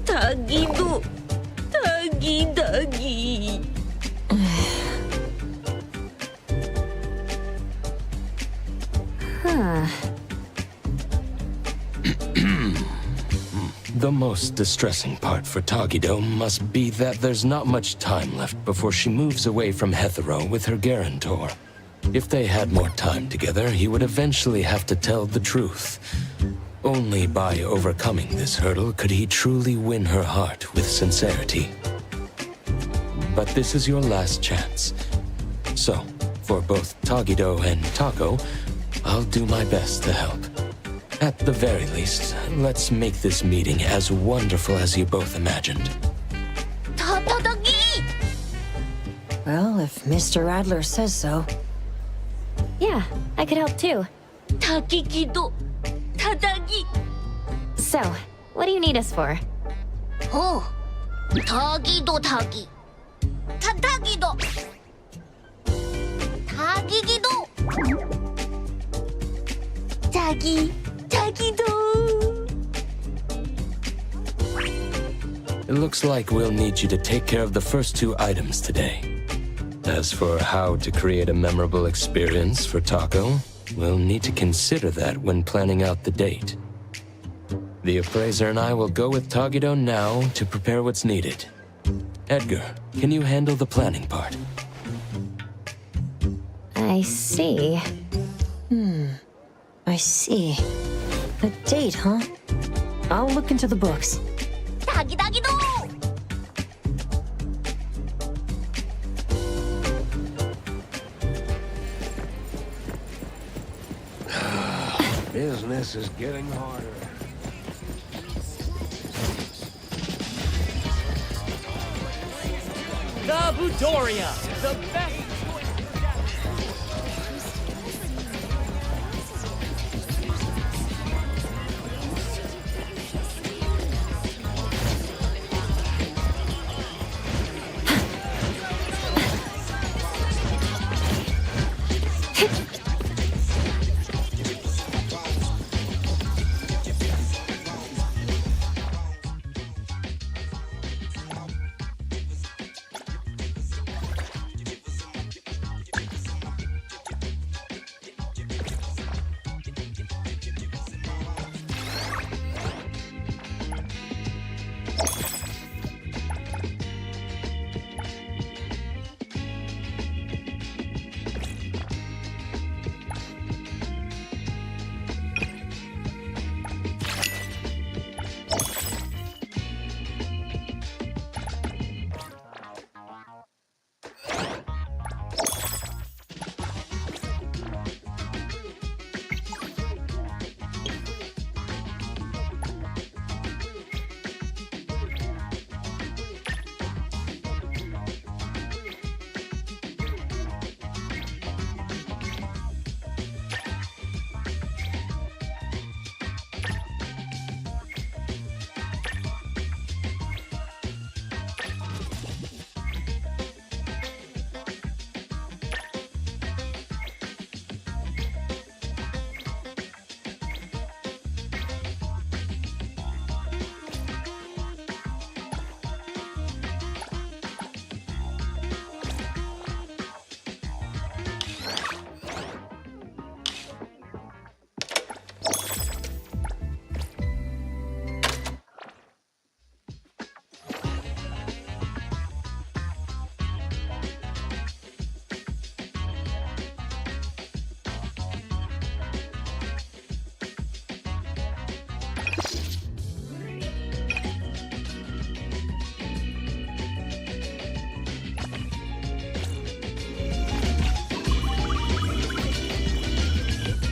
타기도 타기 The most distressing part for Tagido must be that there's not much time left before she moves away from Hetero with her guarantor. If they had more time together, he would eventually have to tell the truth. Only by overcoming this hurdle could he truly win her heart with sincerity. But this is your last chance. So, for both Tagido and Tako, I'll do my best to help. At the very least, let's make this meeting as wonderful as you both imagined. 타다기 Well, if Mr. Adler says so. Yeah, I could help too. 타기기도 타다기 So, what do you need us for? Oh, 타기도 타기. 타기도. 타기기도. 타기도. It looks like we'll need you to take care of the first two items today. As for how to create a memorable experience for Taco, we'll need to consider that when planning out the date. The appraiser and I will go with Tagido now to prepare what's needed. Edgar, can you handle the planning part? I see. I see. A date, huh? I'll look into the books. 타기도. Business is getting harder. The Budoria, the best.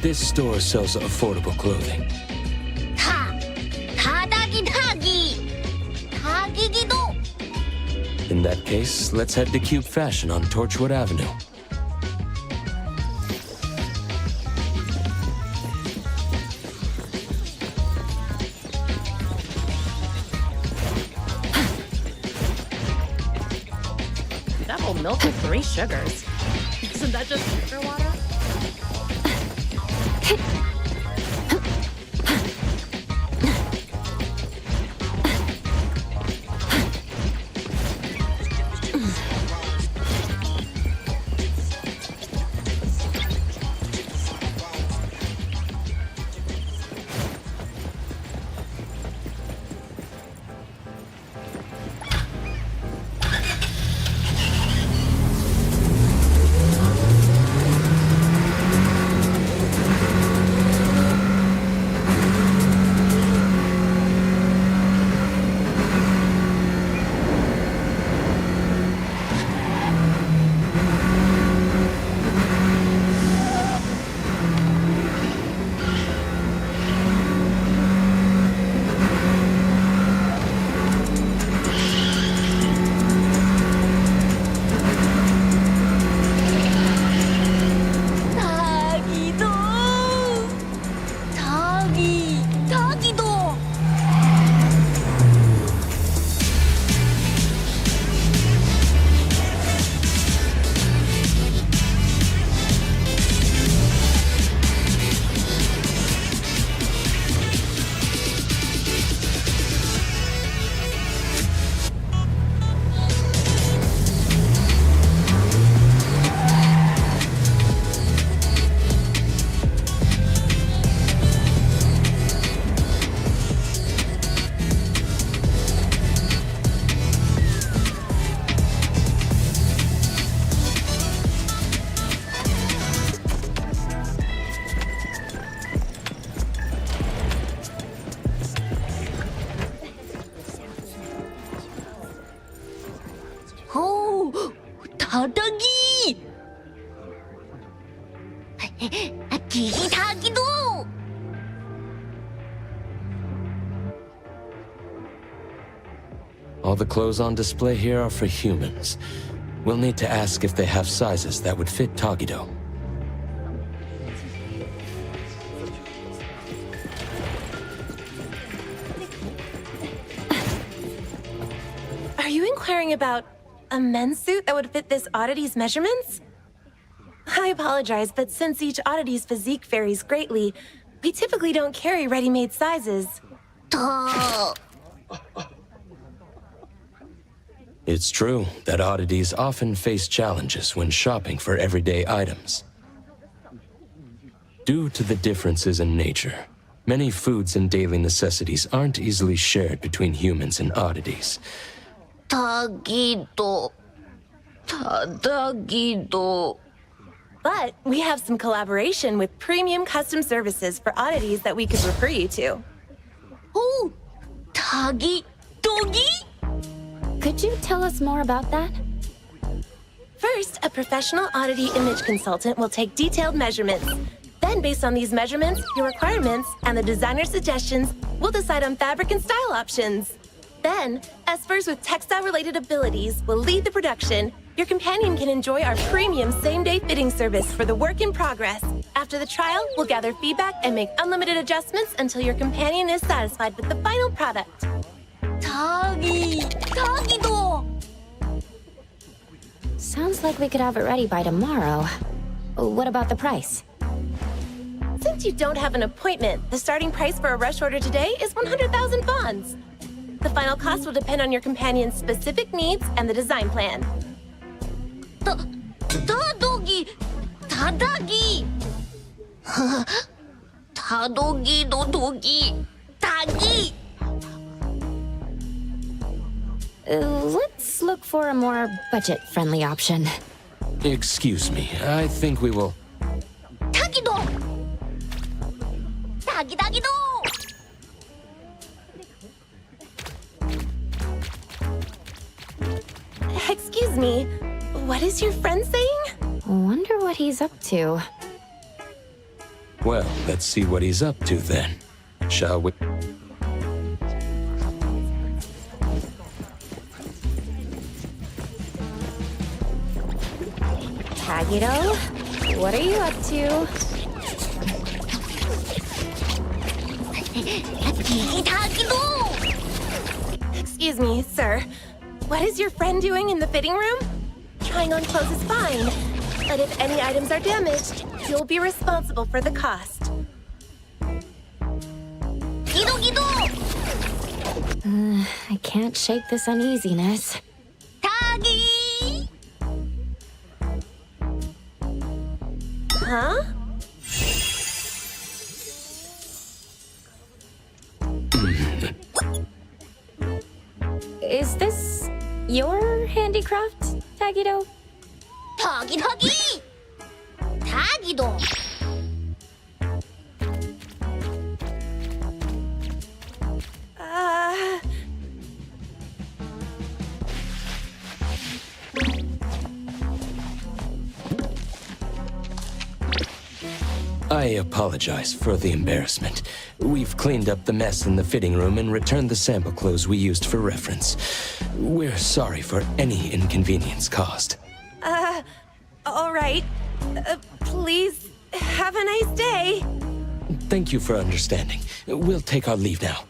This store sells affordable clothing. 타기기도. In that case, let's head to Cube Fashion on Torchwood Avenue. That whole milk with 3 sugars. Isn't that just sugar water? 타다기! 기기타기도! All the clothes on display here are for humans. We'll need to ask if they have sizes that would fit Tagido. Are you inquiring about a men's suit that would fit this oddity's measurements? I apologize, but since each oddity's physique varies greatly, we typically don't carry ready-made sizes. It's true that oddities often face challenges when shopping for everyday items. Due to the differences in nature, many foods and daily necessities aren't easily shared between humans and oddities. 타다기도. But we have some collaboration with premium custom services for oddities that we could refer you to. 오! 타기도기? Could you tell us more about that? First, a professional oddity image consultant will take detailed measurements. Then, based on these measurements, your requirements, and the designer's suggestions, we'll decide on fabric and style options. Then, experts with textile-related abilities will lead the production. Your companion can enjoy our premium same-day fitting service for the work in progress. After the trial, we'll gather feedback and make unlimited adjustments until your companion is satisfied with the final product. 타기도! Sounds like we could have it ready by tomorrow. What about the price? Since you don't have an appointment, the starting price for a rush order today is 100,000 bonds. The final cost will depend on your companion's specific needs and the design plan. 타도기! 타다기! 타도기도 도기! 타기! Let's look for a more budget-friendly option. Excuse me, I think we will... 타기도! 타기타기도! Excuse me, what is your friend saying? Wonder what he's up to. Well, let's see what he's up to then. Shall we? Tagido, what are you up to? Excuse me, sir. What is your friend doing in the fitting room? Trying on clothes is fine, but if any items are damaged, you'll be responsible for the cost. I can't shake this uneasiness. 타기! Huh? Is this your handicraft, Tagido? 타기! 타기도! I apologize for the embarrassment. We've cleaned up the mess in the fitting room and returned the sample clothes we used for reference. We're sorry for any inconvenience caused. All right. Please, have a nice day. Thank you for understanding. We'll take our leave now.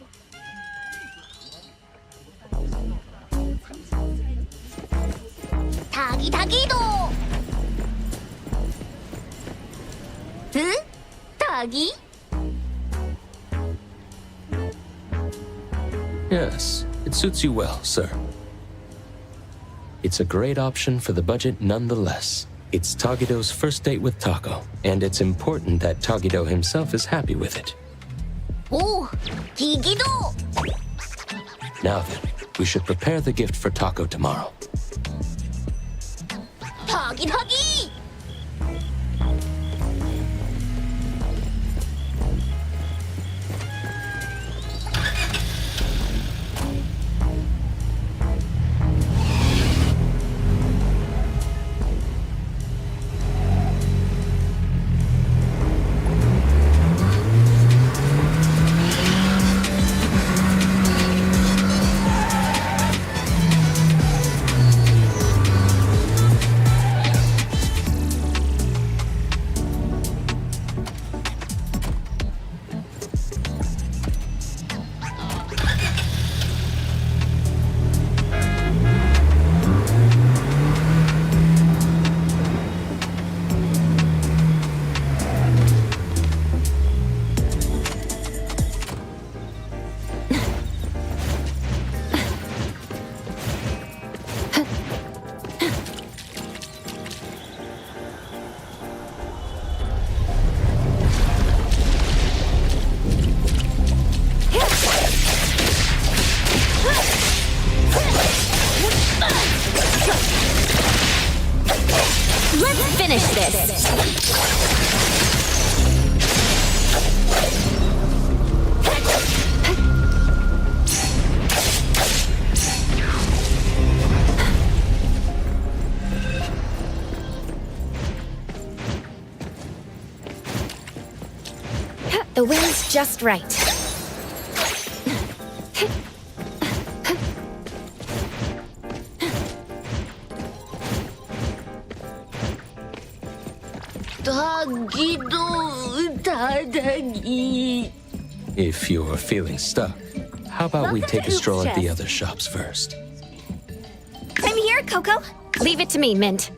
타기도! 응? 타기? Yes, it suits you well, sir. It's a great option for the budget nonetheless. It's Tagido's first date with Taco, and it's important that Tagido himself is happy with it. 오! 기기도! Now then, we should prepare the gift for Taco tomorrow. 타기! finish this. The wind's just right. If you're feeling stuck, how about we take a stroll at the other shops first? I'm here, Coco. Leave it to me, Mint.